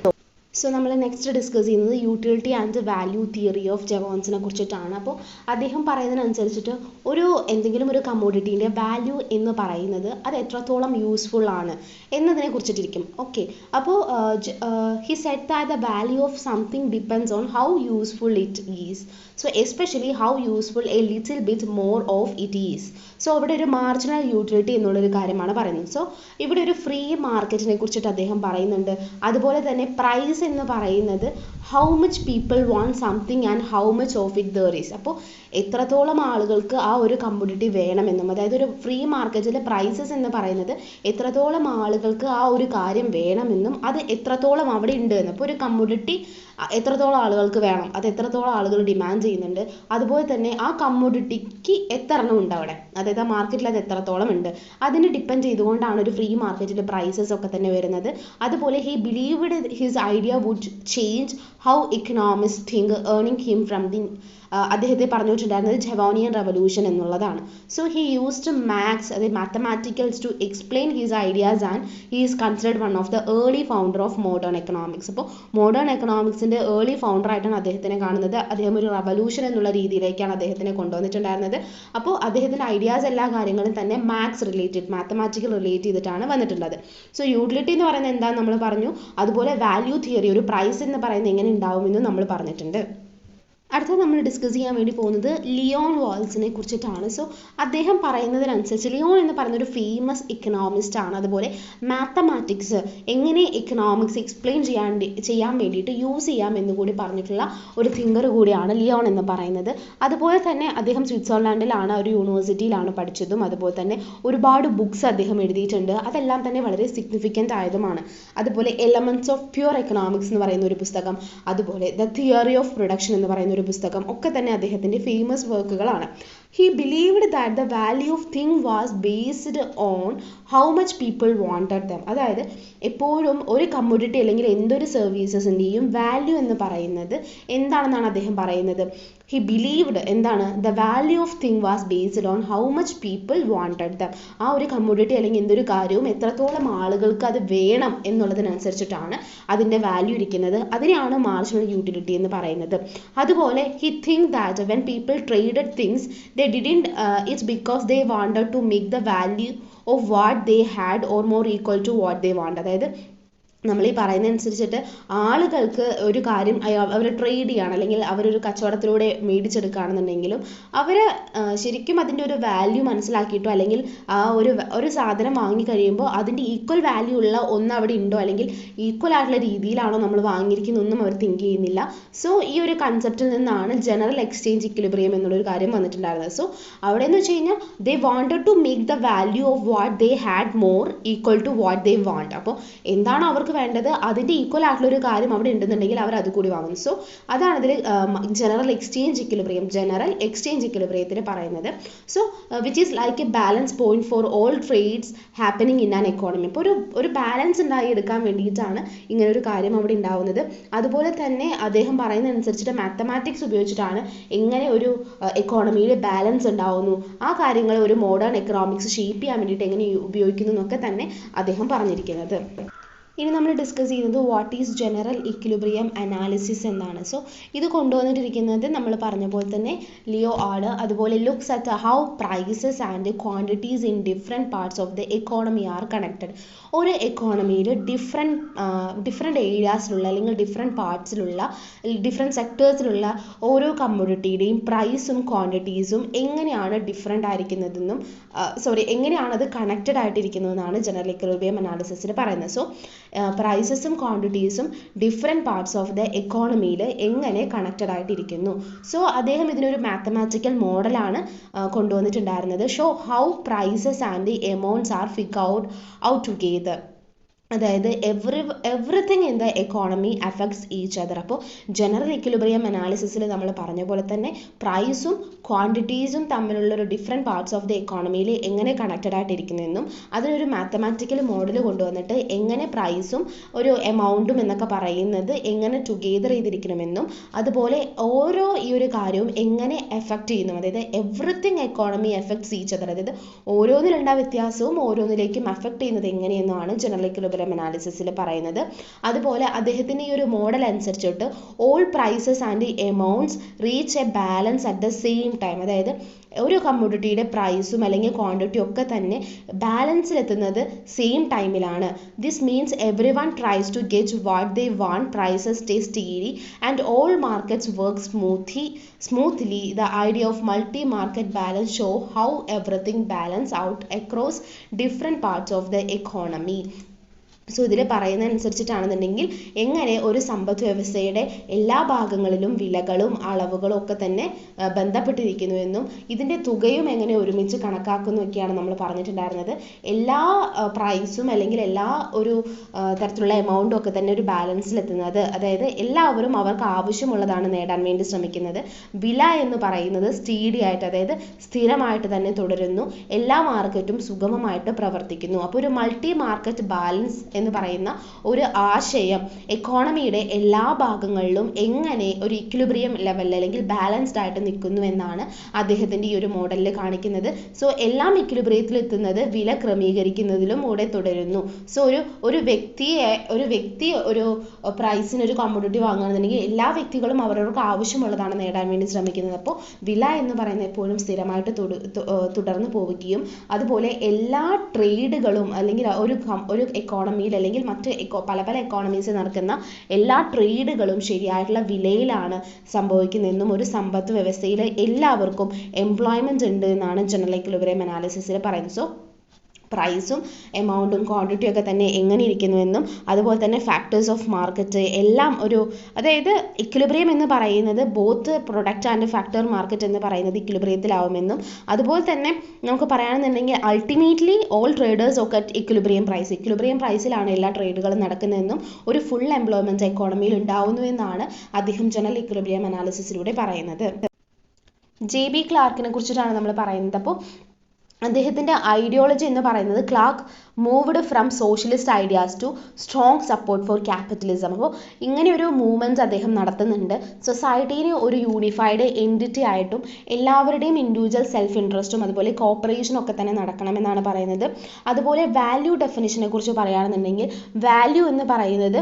സോ നമ്മൾ നെക്സ്റ്റ് ഡിസ്കസ് ചെയ്യുന്നത് utility and value theory of ജെവോൺസിനെ കുറിച്ചിട്ടാണ്. അപ്പോൾ അദ്ദേഹം പറയുന്നതിനനുസരിച്ചിട്ട് എന്തെങ്കിലും ഒരു കമ്മോഡിറ്റീൻ്റെ വാല്യൂ എന്ന് പറയുന്നത് അത് എത്രത്തോളം യൂസ്ഫുൾ ആണ് എന്നതിനെ കുറിച്ചിട്ടിരിക്കും. ഓക്കെ, അപ്പോൾ he said that the value of something depends on how useful it is. So especially how useful A little bit more of it is. So അവിടെ ഒരു മാർജിനൽ യൂട്ടിലിറ്റി എന്നുള്ളൊരു കാര്യമാണ് പറയുന്നത്. സോ ഇവിടെ ഒരു ഫ്രീ മാർക്കറ്റിനെ കുറിച്ചിട്ട് അദ്ദേഹം പറയുന്നുണ്ട്. അതുപോലെ തന്നെ പ്രൈസ് എന്ന് പറയുന്നത് how much people want something and how much of it there is. അപ്പോൾ എത്രത്തോളം ആളുകൾക്ക് ആ ഒരു കമ്മോഡിറ്റി വേണമെന്നും, അതായത് ഒരു ഫ്രീ മാർക്കറ്റിലെ പ്രൈസസ് എന്ന് പറയുന്നത് എത്രത്തോളം ആളുകൾക്ക് ആ ഒരു കാര്യം വേണമെന്നും അത് എത്രത്തോളം അവിടെ ഉണ്ട് എന്ന്. അപ്പോൾ ഒരു കമ്മോഡിറ്റി എത്രത്തോളം ആളുകൾക്ക് വേണം, അത് എത്രത്തോളം ആളുകൾ ഡിമാൻഡ് ചെയ്യുന്നുണ്ട്, അതുപോലെ തന്നെ ആ കമ്മോഡിറ്റിക്ക് എത്ര എണ്ണം ഉണ്ട് അവിടെ, അതായത് ആ മാർക്കറ്റിൽ അത് എത്രത്തോളം ഉണ്ട്, അതിന് ഡിപ്പെൻഡ് ചെയ്തുകൊണ്ടാണ് ഒരു ഫ്രീ മാർക്കറ്റിലെ പ്രൈസസ് ഒക്കെ തന്നെ വരുന്നത്. അതുപോലെ he believed his idea would change how economist think earning him from the അദ്ദേഹത്തെ പറഞ്ഞിട്ടുണ്ടായിരുന്നത് ജവാനിയൻ റെവല്യൂഷൻ എന്നുള്ളതാണ്. സോ ഹി യൂസ്ഡ് മാത്സ്, അതായത് mathematicals to explain his ideas and he is considered one of the early founder of modern economics. അപ്പോൾ മോഡേൺ എക്കണോമിക്സിൻ്റെ ഏർലി ഫൗണ്ടർ ആയിട്ടാണ് അദ്ദേഹത്തിനെ കാണുന്നത്. അദ്ദേഹം ഒരു റെവല്യൂഷൻ എന്നുള്ള രീതിയിലേക്കാണ് അദ്ദേഹത്തിനെ കൊണ്ടുവന്നിട്ടുണ്ടായിരുന്നത്. അപ്പോൾ അദ്ദേഹത്തിൻ്റെ ഐഡിയാസ് എല്ലാ കാര്യങ്ങളും തന്നെ മാത്തമാറ്റിക്കൽ റിലേറ്റ് ചെയ്തിട്ടാണ് വന്നിട്ടുള്ളത്. സോ യൂട്ടിലിറ്റി എന്ന് പറയുന്നത് എന്താണെന്ന് നമ്മൾ പറഞ്ഞു. അതുപോലെ വാല്യൂ തിയറി, ഒരു പ്രൈസ് എന്ന് പറയുന്നത് എങ്ങനെ ഉണ്ടാവുമെന്നും നമ്മൾ പറഞ്ഞിട്ടുണ്ട്. അടുത്തത് നമ്മൾ ഡിസ്കസ് ചെയ്യാൻ വേണ്ടി പോകുന്നത് ലിയോൺ വാൾസിനെ കുറിച്ചിട്ടാണ്. സോ അദ്ദേഹം പറയുന്നതിനനുസരിച്ച് ലിയോൺ എന്ന് പറയുന്ന ഒരു ഫേമസ് ഇക്കണോമിസ്റ്റ് ആണ്. അതുപോലെ മാത്തമാറ്റിക്സ് എങ്ങനെ ഇക്കണോമിക്സ് എക്സ്പ്ലെയിൻ ചെയ്യാൻ വേണ്ടിയിട്ട് യൂസ് ചെയ്യാം എന്ന് കൂടി പറഞ്ഞിട്ടുള്ള ഒരു തിങ്കർ കൂടിയാണ് ലിയോൺ എന്ന് പറയുന്നത്. അതുപോലെ തന്നെ അദ്ദേഹം സ്വിറ്റ്സർലാൻഡിലാണ്, ഒരു യൂണിവേഴ്സിറ്റിയിലാണ് പഠിച്ചതും. അതുപോലെ തന്നെ ഒരുപാട് ബുക്സ് അദ്ദേഹം എഴുതിയിട്ടുണ്ട്. അതെല്ലാം തന്നെ വളരെ സിഗ്നിഫിക്കൻ്റ് ആയതുമാണ്. അതുപോലെ എലമെന്റ്സ് ഓഫ് പ്യുവർ എക്കണോമിക്സ് എന്ന് പറയുന്ന ഒരു പുസ്തകം, അതുപോലെ ദ തിയറി ഓഫ് പ്രൊഡക്ഷൻ എന്ന് പറയുന്ന ഒരു പുസ്തകം ഒക്കെ തന്നെ അദ്ദേഹത്തിൻ്റെ famous വർക്കുകളാണ്. He believed that the value of thing was based on how much people wanted them. അതായത് എപ്പോഴും ഒരു കമ്മോഡിറ്റി അല്ലെങ്കിൽ എന്തൊരു സർവീസസിൻ്റെയും വാല്യൂ എന്ന് പറയുന്നത് എന്താണെന്നാണ് അദ്ദേഹം പറയുന്നത്. He believed എന്താണ്, the value of thing was based on how much people wanted them. ആ ഒരു കമ്മോഡിറ്റി അല്ലെങ്കിൽ എന്തൊരു കാര്യവും എത്രത്തോളം ആളുകൾക്ക് അത് വേണം എന്നുള്ളതിനനുസരിച്ചിട്ടാണ് അതിൻ്റെ വാല്യൂ ഇരിക്കുന്നത്. അതിനെയാണ് മാർജിനൽ യൂട്ടിലിറ്റി എന്ന് പറയുന്നത്. അതുപോലെ he think that when people traded things they didn't it's because they wanted to make the value of what they had or more equal to what they want. അതായത് നമ്മൾ ഈ പറയുന്നതനുസരിച്ചിട്ട് ആളുകൾക്ക് ഒരു കാര്യം അവർ ട്രേഡ് ചെയ്യുകയാണ് അല്ലെങ്കിൽ അവരൊരു കച്ചവടത്തിലൂടെ മേടിച്ചെടുക്കുകയാണെന്നുണ്ടെങ്കിലും അവർ ശരിക്കും അതിൻ്റെ ഒരു വാല്യൂ മനസ്സിലാക്കിയിട്ടോ അല്ലെങ്കിൽ ആ ഒരു സാധനം വാങ്ങി കഴിയുമ്പോൾ അതിൻ്റെ ഈക്വൽ വാല്യൂ ഉള്ള ഒന്ന് അവിടെ ഉണ്ടോ അല്ലെങ്കിൽ ഈക്വൽ ആയിട്ടുള്ള രീതിയിലാണോ നമ്മൾ വാങ്ങിയിരിക്കുന്നതൊന്നും അവർ തിങ്ക് ചെയ്യുന്നില്ല. സോ ഈ ഒരു കൺസെപ്റ്റിൽ നിന്നാണ് ജനറൽ എക്സ്ചേഞ്ച് ഇക്വിലിബ്രിയം എന്നുള്ളൊരു കാര്യം വന്നിട്ടുണ്ടായിരുന്നത്. സോ അവിടെ എന്ന് വെച്ച് കഴിഞ്ഞാൽ they wanted to make the value of what they had more equal to what they want. അപ്പോൾ എന്താണ് അവർക്ക് വേണ്ടത് അതിൻ്റെ ഈക്വൽ ആയിട്ടുള്ള ഒരു കാര്യം അവിടെ ഉണ്ടെന്നുണ്ടെങ്കിൽ അവർ അത് കൂടി വാങ്ങും. സോ അതാണ് ഇതിൽ ജനറൽ എക്സ്ചേഞ്ച് ഇക്വിലിബ്രിയത്തിന് പറയുന്നത്. So which is like a balance point for all trades happening in an economy. അപ്പോൾ ഒരു ബാലൻസ് ഉണ്ടായി എടുക്കാൻ വേണ്ടിയിട്ടാണ് ഇങ്ങനെ ഒരു കാര്യം അവിടെ ഉണ്ടാവുന്നത്. അതുപോലെ തന്നെ അദ്ദേഹം പറയുന്നതനുസരിച്ചിട്ട് മാത്തമാറ്റിക്സ് ഉപയോഗിച്ചിട്ടാണ് എങ്ങനെ ഒരു എക്കോണമിയിൽ ബാലൻസ് ഉണ്ടാവുന്നു, ആ കാര്യങ്ങൾ ഒരു മോഡേൺ എക്കണോമിക്സ് ഷേപ്പ് ചെയ്യാൻ വേണ്ടിയിട്ട് എങ്ങനെ ഉപയോഗിക്കുന്നു എന്നൊക്കെ തന്നെ അദ്ദേഹം പറഞ്ഞിരിക്കുന്നത്. ഇനി നമ്മൾ ഡിസ്കസ് ചെയ്യുന്നത് what is general equilibrium analysis എന്നാണ്. സോ ഇത് കൊണ്ടുവന്നിട്ടിരിക്കുന്നത് നമ്മൾ പറഞ്ഞ പോലെ തന്നെ ലിയോ ആണ്. അതുപോലെ looks at how prices and quantities in different parts of the economy are connected. ഒരു എക്കോണമിയിൽ ഡിഫറെൻറ്റ് ഏരിയാസിലുള്ള അല്ലെങ്കിൽ ഡിഫറെൻറ്റ് പാർട്സിലുള്ള ഡിഫറെൻറ്റ് സെക്ടേഴ്സിലുള്ള ഓരോ കമ്മോഡിറ്റിയുടെയും പ്രൈസും ക്വാണ്ടിറ്റീസും എങ്ങനെയാണ് ഡിഫറെൻ്റ് ആയിരിക്കുന്നതെന്നും എങ്ങനെയാണ് അത് കണക്റ്റഡ് ആയിട്ടിരിക്കുന്നതെന്നാണ് ജനറൽ ഇക്വിലിബ്രിയം അനാലിസിസിൽ പറയുന്നത്. സോ പ്രൈസസും ക്വാണ്ടിറ്റീസും ഡിഫറെൻറ്റ് പാർട്സ് ഓഫ് ദ എക്കോണമിയിൽ എങ്ങനെ കണക്റ്റഡ് ആയിട്ടിരിക്കുന്നു. സോ അദ്ദേഹം ഇതിനൊരു മാത്തമാറ്റിക്കൽ മോഡലാണ് കൊണ്ടുവന്നിട്ടുണ്ടായിരുന്നത്. Show how prices and amounts are figure out together. അതായത് everything in the economy affects each other. അപ്പോൾ ജനറൽ ഇക്വിലിബ്രിയം അനാലിസിസിൽ നമ്മൾ പറഞ്ഞ പോലെ തന്നെ പ്രൈസും ക്വാണ്ടിറ്റീസും തമ്മിലുള്ളൊരു ഡിഫറെൻറ്റ് പാർട്സ് ഓഫ് ദ എക്കോണമിയിൽ എങ്ങനെ കണക്റ്റഡ് ആയിട്ടിരിക്കുന്നതെന്നും അതിനൊരു മാത്തമാറ്റിക്കൽ മോഡൽ കൊണ്ടുവന്നിട്ട് എങ്ങനെ പ്രൈസും ഒരു എമൗണ്ടും എന്നൊക്കെ പറയുന്നത് എങ്ങനെ ടുഗെദർ ചെയ്തിരിക്കണമെന്നും അതുപോലെ ഓരോ ഈ ഒരു കാര്യവും എങ്ങനെ എഫക്റ്റ് ചെയ്യുന്നു, അതായത് everything economy effects each other, അതായത് ഓരോന്നിലുള്ള വ്യത്യാസവും ഓരോന്നിലേക്കും എഫക്റ്റ് ചെയ്യുന്നത് എങ്ങനെയെന്നാണ് ജനറൽ ഇക്വിലിബ്രിയം അനാലിസിസിൽ പറയുന്നത്. അതുപോലെ അദ്ദേഹത്തിൻ്റെ ഈ ഒരു മോഡൽ അനുസരിച്ചിട്ട് all prices and amounts reach a balance at the same time. അതായത് ഒരു കമ്മോഡിറ്റിയുടെ പ്രൈസും അല്ലെങ്കിൽ ക്വാണ്ടിറ്റിയും ഒക്കെ തന്നെ ബാലൻസിലെത്തുന്നത് സെയിം ടൈമിലാണ്. This means everyone tries to get what they want, prices stay steady and all markets work smoothly. The idea of multi market balance show how everything balance out across different parts of the economy. So ഇതിൽ പറയുന്നതനുസരിച്ചിട്ടാണെന്നുണ്ടെങ്കിൽ എങ്ങനെ ഒരു സമ്പദ് വ്യവസ്ഥയുടെ എല്ലാ ഭാഗങ്ങളിലും വിലകളും അളവുകളും ഒക്കെ തന്നെ ബന്ധപ്പെട്ടിരിക്കുന്നുവെന്നും ഇതിൻ്റെ തുകയും എങ്ങനെ ഒരുമിച്ച് കണക്കാക്കുന്നു ഒക്കെയാണ് നമ്മൾ പറഞ്ഞിട്ടുണ്ടായിരുന്നത്. എല്ലാ പ്രൈസും അല്ലെങ്കിൽ എല്ലാ ഒരു തരത്തിലുള്ള എമൗണ്ടും ഒക്കെ തന്നെ ഒരു ബാലൻസിലെത്തുന്നത്, അതായത് എല്ലാവരും അവർക്ക് ആവശ്യമുള്ളതാണ് നേടാൻ വേണ്ടി ശ്രമിക്കുന്നത്. വില എന്ന് പറയുന്നത് സ്റ്റീഡി ആയിട്ട്, അതായത് സ്ഥിരമായിട്ട് തന്നെ തുടരുന്നു. എല്ലാ മാർക്കറ്റും സുഗമമായിട്ട് പ്രവർത്തിക്കുന്നു. അപ്പോൾ ഒരു മൾട്ടി മാർക്കറ്റ് ബാലൻസ് എന്ന് പറയുന്ന ഒരു ആശയം എക്കോണമിയുടെ എല്ലാ ഭാഗങ്ങളിലും എങ്ങനെ ഒരു ഇക്വിലിബ്രിയം ലെവലിൽ അല്ലെങ്കിൽ ബാലൻസ്ഡ് ആയിട്ട് നിൽക്കുന്നു എന്നാണ് അദ്ദേഹത്തിൻ്റെ ഈ ഒരു മോഡലിൽ കാണിക്കുന്നത്. സോ എല്ലാം ഇക്വിലിബ്രിയത്തിൽ എത്തുന്നത് വില ക്രമീകരിക്കുന്നതിലും കൂടെ തുടരുന്നു. സോ ഒരു വ്യക്തി ഒരു പ്രൈസിന് ഒരു കമ്മോഡിറ്റി വാങ്ങുകയാണെന്നുണ്ടെങ്കിൽ എല്ലാ വ്യക്തികളും അവരവർക്ക് ആവശ്യമുള്ളതാണ് നേടാൻ വേണ്ടി ശ്രമിക്കുന്നത്. അപ്പോൾ വില എന്ന് പറയുന്നത് എപ്പോഴും സ്ഥിരമായിട്ട് തുടർന്ന് പോവുകയും അതുപോലെ എല്ലാ ട്രേഡുകളും അല്ലെങ്കിൽ ഒരു എക്കോണമിയിൽ അല്ലെങ്കിൽ മറ്റ് പല പല എക്കോണമീസിൽ നടക്കുന്ന എല്ലാ ട്രേഡുകളും ശരിയായിട്ടുള്ള വിലയിലാണ് സംഭവിക്കുന്നതെന്നും ഒരു സമ്പദ് വ്യവസ്ഥയിൽ എല്ലാവർക്കും എംപ്ലോയ്മെന്റ് ഉണ്ട് എന്നാണ് ജനറൽ ഇക്വിലിബ്രിയം അനാലിസിസിൽ പറയുന്നത്. സോ പ്രൈസും എമൗണ്ടും ക്വാണ്ടിറ്റിയും ഒക്കെ തന്നെ എങ്ങനെ ഇരിക്കുന്നുവെന്നും അതുപോലെ തന്നെ ഫാക്ടേഴ്സ് ഓഫ് മാർക്കറ്റ് എല്ലാം അതായത് ഇക്വിലിബ്രിയം എന്ന് പറയുന്നത് both product and factor market എന്ന് പറയുന്നത് ഇക്വിലിബ്രിയത്തിലാവുമെന്നും അതുപോലെ തന്നെ നമുക്ക് പറയുകയാണെന്നുണ്ടെങ്കിൽ അൾട്ടിമേറ്റ്ലി ഓൾ ട്രേഡേഴ്സ് ഒക്കെ ഇക്വിലിബ്രിയം പ്രൈസിലാണ് എല്ലാ ട്രേഡുകളും നടക്കുന്നതെന്നും ഒരു ഫുൾ എംപ്ലോയ്മെന്റ് എക്കോണമിയിൽ ഉണ്ടാവുന്നുവെന്നാണ് അദ്ദേഹം ജനറൽ ഇക്വിലിബ്രിയം അനാലിസിസിലൂടെ പറയുന്നത്. JB ക്ലാർക്കിനെ കുറിച്ചിട്ടാണ് നമ്മൾ പറയുന്നത്. അപ്പോൾ അദ്ദേഹത്തിൻ്റെ ഐഡിയോളജി എന്ന് പറയുന്നത് Clark moved from socialist ideas to strong support for capitalism. അപ്പോൾ ഇങ്ങനെ ഒരു മൂവ്മെൻറ്റ്സ് അദ്ദേഹം നടത്തുന്നുണ്ട്. സൊസൈറ്റീനെ ഒരു യൂണിഫൈഡ് എൻറ്റിറ്റി ആയിട്ടും എല്ലാവരുടെയും ഇൻഡിവിജ്വൽ സെൽഫ് ഇൻട്രസ്റ്റും അതുപോലെ കോപ്പറേഷനും ഒക്കെ തന്നെ നടക്കണമെന്നാണ് പറയുന്നത്. അതുപോലെ വാല്യൂ ഡെഫിനിഷനെ കുറിച്ച് പറയുകയാണെന്നുണ്ടെങ്കിൽ വാല്യൂ എന്ന് പറയുന്നത്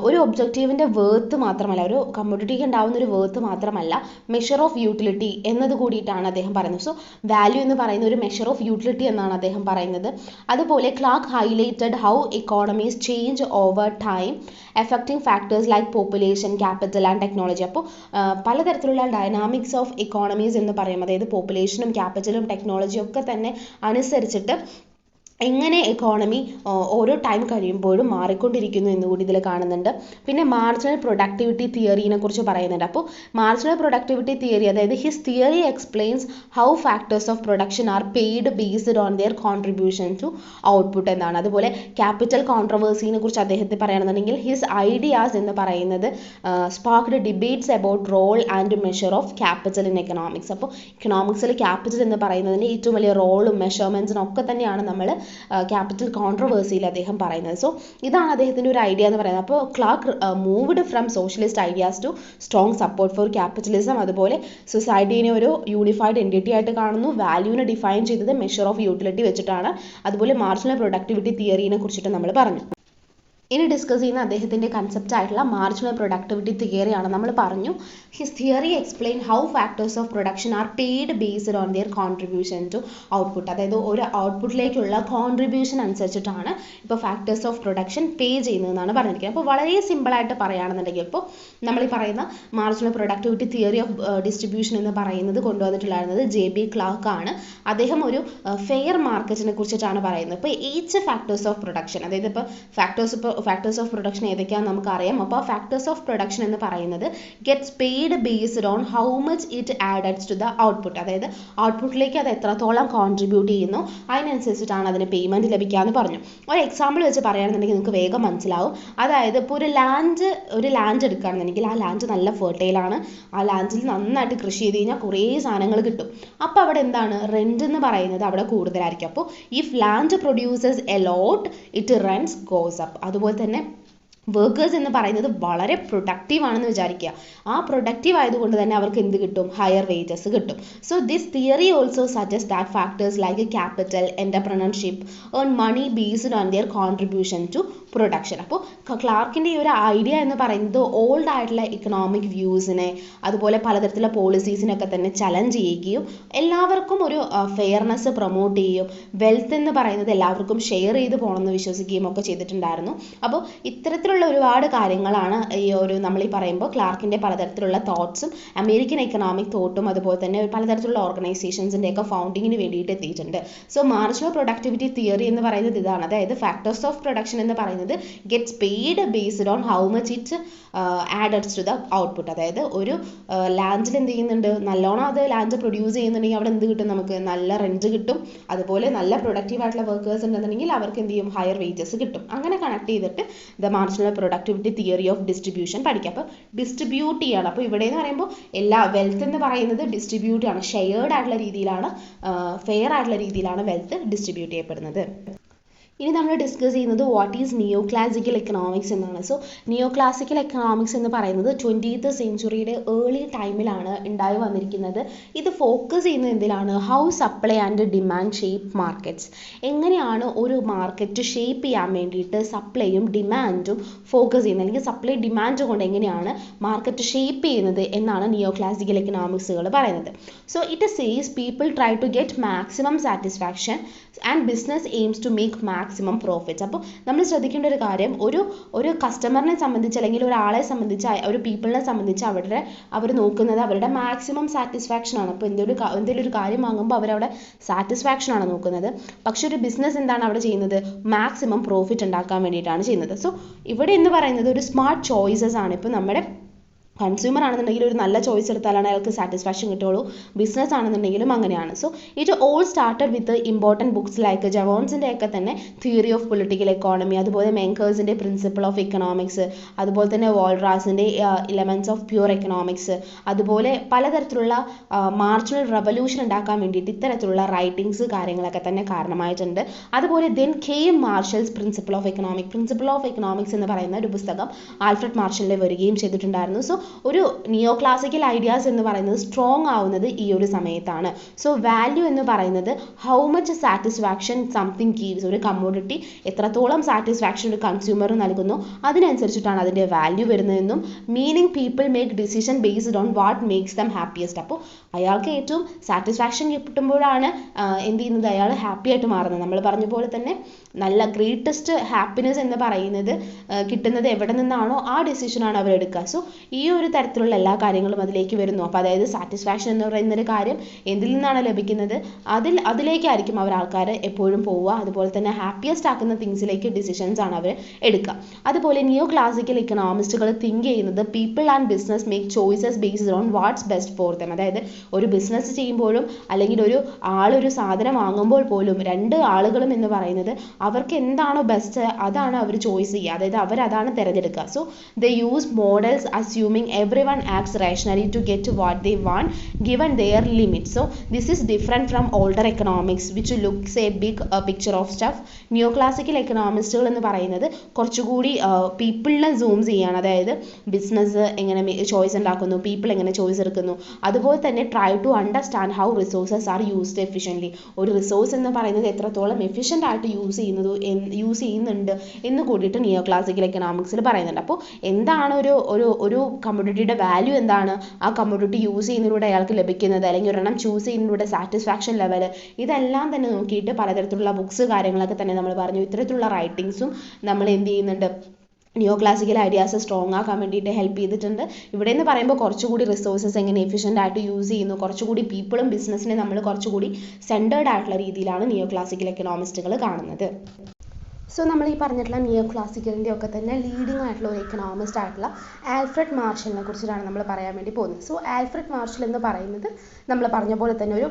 ഒരു ഒബ്ജക്റ്റീവിൻ്റെ വേർത്ത് മാത്രമല്ല, ഒരു കമ്മോഡിറ്റിക്ക് ഉണ്ടാവുന്ന ഒരു വേർത്ത് മാത്രമല്ല, മെഷർ ഓഫ് യൂട്ടിലിറ്റി എന്നത് കൂടിയിട്ടാണ് അദ്ദേഹം പറയുന്നത്. സോ വാല്യൂ എന്ന് പറയുന്ന ഒരു മെഷർ ഓഫ് യൂട്ടിലിറ്റി എന്നാണ് അദ്ദേഹം പറയുന്നത്. അതുപോലെ Clark highlighted how economies change over time affecting factors like population, capital and technology. അപ്പോൾ പലതരത്തിലുള്ള ഡൈനാമിക്സ് ഓഫ് എക്കോണമീസ് എന്ന് പറയും, അതായത് പോപ്പുലേഷനും ക്യാപിറ്റലും ടെക്നോളജിയും ഒക്കെ തന്നെ അനുസരിച്ചിട്ട് എങ്ങനെ എക്കോണമി ഓരോ ടൈം കഴിയുമ്പോഴും മാറിക്കൊണ്ടിരിക്കുന്നു എന്നുകൂടി ഇതിൽ കാണുന്നുണ്ട്. പിന്നെ മാർജിനൽ പ്രൊഡക്ടിവിറ്റി തിയറിനെ കുറിച്ച് പറയുന്നുണ്ട്. അപ്പോൾ മാർജിനൽ പ്രൊഡക്ടിവിറ്റി തിയറി, അതായത് his theory explains how factors of production are paid based on their contribution to output എന്നാണ്. അതുപോലെ ക്യാപിറ്റൽ കോൺട്രവേഴ്സിനെ കുറിച്ച് അദ്ദേഹത്തെ പറയുകയാണെന്നുണ്ടെങ്കിൽ ഹിസ് ഐഡിയാസ് എന്ന് പറയുന്നത് sparked debates about role and measure of capital in economics. അപ്പോൾ ഇക്കണോമിക്സിൽ ക്യാപിറ്റൽ എന്ന് പറയുന്നതിൻ്റെ ഏറ്റവും വലിയ റോളും മെഷർമെൻറ്റ്സിനും ഒക്കെ തന്നെയാണ് നമ്മൾ ക്യാപിറ്റൽ കോൺട്രവേഴ്സിയിൽ അദ്ദേഹം പറയുന്നത്. സോ ഇതാണ് അദ്ദേഹത്തിൻ്റെ ഒരു ഐഡിയ എന്ന് പറയുന്നത്. അപ്പോൾ Clark moved from socialist ideas to strong support for capitalism. അതുപോലെ സൊസൈറ്റീനെ ഒരു യൂണിഫൈഡ് എൻറ്റിറ്റി ആയിട്ട് കാണുന്നു. വാല്യൂവിനെ ഡിഫൈൻ ചെയ്തത് മെഷർ ഓഫ് യൂട്ടിലിറ്റി വെച്ചിട്ടാണ്. അതുപോലെ മാർജിനൽ പ്രൊഡക്ടിവിറ്റി തിയറിനെ കുറിച്ചിട്ട് നമ്മൾ പറഞ്ഞു. ഇനി ഡിസ്കസ് ചെയ്യുന്ന അദ്ദേഹത്തിൻ്റെ കൺസെപ്റ്റ് ആയിട്ടുള്ള മാർജിനൽ പ്രൊഡക്ടിവിറ്റി തിയറിയാണ്. നമ്മൾ പറഞ്ഞു his theory explain how factors of production are paid based on their contribution to output. അതായത് ഒരു ഔട്ട്പുട്ടിലേക്കുള്ള കോൺട്രിബ്യൂഷൻ അനുസരിച്ചിട്ടാണ് ഇപ്പോൾ ഫാക്ടേഴ്സ് ഓഫ് പ്രൊഡക്ഷൻ പേ ചെയ്യുന്നതെന്നാണ് പറഞ്ഞിരിക്കുന്നത്. അപ്പോൾ വളരെ സിമ്പിളായിട്ട് പറയുകയാണെന്നുണ്ടെങ്കിൽ ഇപ്പോൾ നമ്മൾ ഈ പറയുന്ന marginal productivity theory of distribution എന്ന് പറയുന്നത് കൊണ്ടുവന്നിട്ടുണ്ടായിരുന്നത് JB ക്ലാർക്ക് ആണ്. അദ്ദേഹം ഒരു ഫെയർ മാർക്കറ്റിനെ കുറിച്ചിട്ടാണ് പറയുന്നത്. ഇപ്പോൾ ഈച്ച് ഫാക്ടേഴ്സ് ഓഫ് പ്രൊഡക്ഷൻ, അതായത് ഇപ്പോൾ ഫാക്ടേഴ്സ് ഓഫ് പ്രൊഡക്ഷൻ ഏതൊക്കെയാണെന്ന് നമുക്കറിയാം. അപ്പോൾ ഫാക്ടേഴ്സ് ഓഫ് പ്രൊഡക്ഷൻ എന്ന് പറയുന്നത് gets paid based on how much it adds to the output. അതായത് ഔട്ട്പുട്ടിലേക്ക് അത് എത്രത്തോളം കോൺട്രിബ്യൂട്ട് ചെയ്യുന്നു അതിനനുസരിച്ചിട്ടാണ് അതിന് പേയ്മെൻറ്റ് ലഭിക്കുക എന്ന് പറഞ്ഞു. ഒരു എക്സാമ്പിൾ വെച്ച് പറയുകയാണെന്നുണ്ടെങ്കിൽ നിങ്ങൾക്ക് വേഗം മനസ്സിലാവും. അതായത് ഇപ്പോൾ ഒരു ലാൻഡ് എടുക്കുകയാണെന്നുണ്ടെങ്കിൽ ആ ലാൻഡ് നല്ല ഫെർട്ടൈലാണ്, ആ ലാൻഡിൽ നന്നായിട്ട് കൃഷി ചെയ്ത് കഴിഞ്ഞാൽ കുറേ സാധനങ്ങൾ കിട്ടും. അപ്പോൾ അവിടെ എന്താണ് റെൻറ്റ് എന്ന് പറയുന്നത് അവിടെ കൂടുതലായിരിക്കും. അപ്പോൾ if land produces a lot it rents goes up. അതുപോലെ തന്നെ വർക്കേഴ്സ് എന്ന് പറയുന്നത് വളരെ പ്രൊഡക്റ്റീവ് ആണെന്ന് വിചാരിക്കുക. ആ പ്രൊഡക്റ്റീവ് ആയതുകൊണ്ട് തന്നെ അവർക്ക് എന്ത് കിട്ടും? ഹയർ വേജസ് കിട്ടും. So this theory also suggest that factors like capital, entrepreneurship earn money based on their contribution to production. അപ്പോൾ ക്ലാർക്കിൻ്റെ ഈ ഒരു ഐഡിയ എന്ന് പറയുന്നത് ഓൾഡ് ആയിട്ടുള്ള ഇക്കണോമിക് വ്യൂസിനെ അതുപോലെ പലതരത്തിലുള്ള പോളിസീസിനൊക്കെ തന്നെ ചലഞ്ച് ചെയ്യുകയും എല്ലാവർക്കും ഒരു ഫെയർനെസ് പ്രൊമോട്ട് ചെയ്യുകയും വെൽത്ത് എന്ന് പറയുന്നത് എല്ലാവർക്കും ഷെയർ ചെയ്ത് പോകണമെന്ന് വിശ്വസിക്കുകയും ഒക്കെ ചെയ്തിട്ടുണ്ടായിരുന്നു. അപ്പോൾ ഇത്തരത്തിലുള്ള ഒരുപാട് കാര്യങ്ങളാണ് നമ്മൾ ഈ പറയുമ്പോൾ ക്ലാർക്കിൻ്റെ പലതരത്തിലുള്ള തോട്ട്സും അമേരിക്കൻ എക്കണോമിക് തോട്ടും അതുപോലെ തന്നെ പലതരത്തിലുള്ള ഓർഗനൈസേഷൻസിൻ്റെ ഒക്കെ ഫൗണ്ടിങ്ങിന് വേണ്ടിയിട്ട് എത്തിയിട്ടുണ്ട്. സോ മാർജിനൽ പ്രൊഡക്ടിവിറ്റി തിയറി എന്ന് പറയുന്നത് ഇതാണ്. അതായത് ഫാക്ടേഴ്സ് ഓഫ് പ്രൊഡക്ഷൻ എന്ന് പറയുന്നത് gets paid based on how much it adds to the output. അതായത് ഒരു ലാൻഡിൽ എന്ത് ചെയ്യുന്നുണ്ട്, നല്ലോണം അത് ലാൻഡ് പ്രൊഡ്യൂസ് ചെയ്യുന്നുണ്ടെങ്കിൽ അവിടെ എന്ത് കിട്ടും? നമുക്ക് നല്ല റെൻറ്റ് കിട്ടും. അതുപോലെ നല്ല പ്രൊഡക്റ്റീവ് ആയിട്ടുള്ള വർക്കേഴ്സ് ഉണ്ടെന്നുണ്ടെങ്കിൽ അവർക്ക് എന്ത് ചെയ്യും? ഹയർ വേജസ് കിട്ടും. അങ്ങനെ കണക്ട് ചെയ്തിട്ട് the marginal productivity theory of distribution പഠിക്കുക. അപ്പോൾ ഡിസ്ട്രിബ്യൂട്ട് ചെയ്യാണ്. അപ്പോൾ ഇവിടെ എന്ന് പറയുമ്പോൾ എല്ലാ വെൽത്ത് എന്ന് പറയുന്നത് ഡിസ്ട്രിബ്യൂട്ട് ആണ്, ഷെയർഡ് ആയിട്ടുള്ള രീതിയിലാണ്, ഫെയർ ആയിട്ടുള്ള രീതിയിലാണ് വെൽത്ത് ഡിസ്ട്രിബ്യൂട്ട് ചെയ്യപ്പെടുന്നത്. ഇനി നമ്മൾ ഡിസ്കസ് ചെയ്യുന്നത് what is neo classical economics എന്നാണ്. സോ നിയോ ക്ലാസിക്കൽ എക്കണോമിക്സ് എന്ന് പറയുന്നത് 20th സെഞ്ച്വറിയുടെ ഏർലി ടൈമിലാണ് ഉണ്ടായി വന്നിരിക്കുന്നത്. ഇത് ഫോക്കസ് ചെയ്യുന്നത് എന്തിലാണ്? How supply and demand shape markets. എങ്ങനെയാണ് ഒരു മാർക്കറ്റ് ഷേപ്പ് ചെയ്യാൻ വേണ്ടിയിട്ട് സപ്ലൈയും ഡിമാൻഡും ഫോക്കസ് ചെയ്യുന്നത്, അല്ലെങ്കിൽ സപ്ലൈ ഡിമാൻഡ് കൊണ്ട് എങ്ങനെയാണ് മാർക്കറ്റ് ഷേപ്പ് ചെയ്യുന്നത് എന്നാണ് നിയോ ക്ലാസിക്കൽ എക്കണോമിക്സുകൾ പറയുന്നത്. So it says people try to get maximum satisfaction and business aims to make maximum profits. അപ്പോൾ നമ്മൾ ശ്രദ്ധിക്കേണ്ട ഒരു കാര്യം, ഒരു കസ്റ്റമറിനെ സംബന്ധിച്ച് അല്ലെങ്കിൽ ഒരാളെ സംബന്ധിച്ച്, ഒരു പീപ്പിളിനെ സംബന്ധിച്ച് അവർ നോക്കുന്നത് അവരുടെ മാക്സിമം സാറ്റിസ്ഫാക്ഷൻ ആണ്. അപ്പോൾ എന്തെങ്കിലും ഒരു കാര്യം വാങ്ങുമ്പോൾ അവരവിടെ സാറ്റിസ്ഫാക്ഷൻ ആണ് നോക്കുന്നത്. പക്ഷെ ഒരു ബിസിനസ് എന്താണ് അവിടെ ചെയ്യുന്നത്? മാക്സിമം പ്രോഫിറ്റ് ഉണ്ടാക്കാൻ വേണ്ടിയിട്ടാണ് ചെയ്യുന്നത്. സോ ഇവിടെ എന്ന് പറയുന്നത് ഒരു സ്മാർട്ട് ചോയ്സസ് ആണ്. ഇപ്പോൾ നമ്മുടെ കൺസ്യൂമർ ആണെന്നുണ്ടെങ്കിൽ ഒരു നല്ല ചോയ്സ് എടുത്താലാണ് അയാൾക്ക് സാറ്റിസ്ഫാക്ഷൻ കിട്ടുള്ളൂ. ബിസിനസ് ആണെന്നുണ്ടെങ്കിലും അങ്ങനെയാണ്. So it all started with important books like ജവോൺസിൻ്റെ ഒക്കെ തന്നെ തിയറി ഓഫ് പൊളിറ്റിക്കൽ എക്കോണമി, അതുപോലെ മെങ്കേഴ്സിൻ്റെ പ്രിൻസിപ്പിൾ ഓഫ് എക്കണോമിക്സ്, അതുപോലെ തന്നെ വോൾറാസിൻ്റെ എലമെൻറ്റ്സ് ഓഫ് പ്യൂർ എക്കണോമിക്സ്, അതുപോലെ പലതരത്തിലുള്ള മാർജിനൽ റെവല്യൂഷൻ ഉണ്ടാക്കാൻ വേണ്ടിയിട്ട് ഇത്തരത്തിലുള്ള റൈറ്റിങ്സ് കാര്യങ്ങളൊക്കെ തന്നെ കാരണമായിട്ടുണ്ട്. അതുപോലെ then marshals principle of economics എന്ന് പറയുന്ന ഒരു പുസ്തകം ആൽഫ്രഡ് മാർഷലിൽ വരികയും ചെയ്തിട്ടുണ്ടായിരുന്നു. സോ ഒരു നിയോ ക്ലാസിക്കൽ ഐഡിയാസ് എന്ന് പറയുന്നത് സ്ട്രോങ് ആവുന്നത് ഈ ഒരു സമയത്താണ്. സോ വാല്യൂ എന്ന് പറയുന്നത് how much satisfaction something gives. ഒരു കമ്മോഡിറ്റി എത്രത്തോളം സാറ്റിസ്ഫാക്ഷൻ ഒരു കൺസ്യൂമർ നൽകുന്നു അതിനനുസരിച്ചിട്ടാണ് അതിൻ്റെ വാല്യൂ വരുന്നതെന്നും, meaning people make decision based on what makes dum happiest. അപ്പോൾ അയാൾക്ക് ഏറ്റവും സാറ്റിസ്ഫാക്ഷൻ കിട്ടുമ്പോഴാണ് എന്ത് ചെയ്യുന്നത്, അയാൾ ഹാപ്പി ആയിട്ട് മാറുന്നത്. നമ്മൾ പറഞ്ഞ പോലെ തന്നെ നല്ല ഗ്രേറ്റസ്റ്റ് ഹാപ്പിനെസ് എന്ന് പറയുന്നത് കിട്ടുന്നത് എവിടെ നിന്നാണോ ആ ഡിസിഷനാണ് അവർ എടുക്കുക. സോ ഈ ഒരു തരത്തിലുള്ള എല്ലാ കാര്യങ്ങളും അതിലേക്ക് വരുന്നു. അപ്പോൾ അതായത് സാറ്റിസ്ഫാക്ഷൻ എന്ന് പറയുന്നൊരു കാര്യം എന്തിൽ നിന്നാണ് ലഭിക്കുന്നത്, അതിലേക്കായിരിക്കും ആൾക്കാർ എപ്പോഴും പോവുക. അതുപോലെ തന്നെ ഹാപ്പിയസ്റ്റ് ആക്കുന്ന തിങ്സിലേക്ക് ഡിസിഷൻസ് ആണ് അവർ എടുക്കുക. അതുപോലെ നിയോ ക്ലാസിക്കൽ ഇക്കണോമിസ്റ്റുകൾ തിങ്ക് ചെയ്യുന്നത് people and business make choices based on what's best for them. അതായത് ഒരു ബിസിനസ് ചെയ്യുമ്പോഴും അല്ലെങ്കിൽ ഒരു സാധനം വാങ്ങുമ്പോൾ പോലും രണ്ട് ആളുകളും എന്ന് പറയുന്നത് അവർക്ക് എന്താണോ ബെസ്റ്റ് അതാണ് അവർ ചോയ്സ് ചെയ്യുക. അതായത് അവരതാണ് തിരഞ്ഞെടുക്കുക. So they use models assuming everyone acts rationally to get what they want given their limits. So this is different from older economics which looks a big picture of stuff. Neoclassical economists എന്ന് പറയുന്നത് കുറച്ചുകൂടി പീപ്പിളിനെ സൂം ചെയ്യാണ്. അതായത് ബിസിനസ് എങ്ങനെ ചോയ്സ് ഉണ്ടാക്കുന്നു, പീപ്പിൾ എങ്ങനെ ചോയ്സ് എടുക്കുന്നു, അതുപോലെ തന്നെ try to understand how resources are used efficiently. ഒരു റിസോഴ്സ് എന്ന് പറയുന്നത് എത്രത്തോളം എഫിഷ്യൻ്റ് ആയിട്ട് യൂസ് ചെയ്യുന്നുണ്ട് എന്ന് കൂടിയിട്ട് നിയോ ക്ലാസിക്കൽ എക്കണോമിക്സിൽ പറയുന്നുണ്ട്. അപ്പോൾ എന്താണ് ഒരു കമ്മോഡിറ്റിയുടെ വാല്യൂ, എന്താണ് ആ കമ്മോഡിറ്റി യൂസ് ചെയ്യുന്നതിലൂടെ അയാൾക്ക് ലഭിക്കുന്നത്, അല്ലെങ്കിൽ ഒരെണ്ണം ചൂസ് ചെയ്യുന്നതിലൂടെ സാറ്റിസ്ഫാക്ഷൻ ലെവൽ, ഇതെല്ലാം തന്നെ നോക്കിയിട്ട് പലതരത്തിലുള്ള ബുക്സ് കാര്യങ്ങളൊക്കെ തന്നെ നമ്മൾ പറഞ്ഞു. ഇത്തരത്തിലുള്ള റൈറ്റിങ്സും നമ്മൾ എന്ത് ചെയ്യുന്നുണ്ട്, നിയോ ക്ലാസിക്കൽ ഐഡിയാസ് സ്ട്രോങ് ആക്കാൻ വേണ്ടിയിട്ട് ഹെൽപ്പ് ചെയ്തിട്ടുണ്ട്. ഇവിടെ എന്ന് പറയുമ്പോൾ കുറച്ചുകൂടി റിസോഴ്സസ് എങ്ങനെ എഫിഷ്യൻ്റ് ആയിട്ട് യൂസ് ചെയ്യുന്നു, കുറച്ചുകൂടി പീപ്പിളും ബിസിനസ്സിനെ നമ്മൾ കുറച്ചുകൂടി സെൻറ്റേർഡ് ആയിട്ടുള്ള രീതിയിലാണ് നിയോ ക്ലാസിക്കൽ എക്കണോമിസ്റ്റുകൾ കാണുന്നത്. സോ നമ്മൾ ഈ പറഞ്ഞിട്ടുള്ള നിയോ ക്ലാസിക്കലിൻ്റെ ഒക്കെ തന്നെ ലീഡിംഗ് ആയിട്ടുള്ള ഒരു എക്കണോമിസ്റ്റ് ആയിട്ടുള്ള ആൽഫ്രഡ് മാർഷലിനെ കുറിച്ചിട്ടാണ് നമ്മൾ പറയാൻ വേണ്ടി പോകുന്നത്. സോ ആൽഫ്രഡ് മാർഷൽ എന്ന് പറയുന്നത് നമ്മൾ പറഞ്ഞ പോലെ തന്നെ ഒരു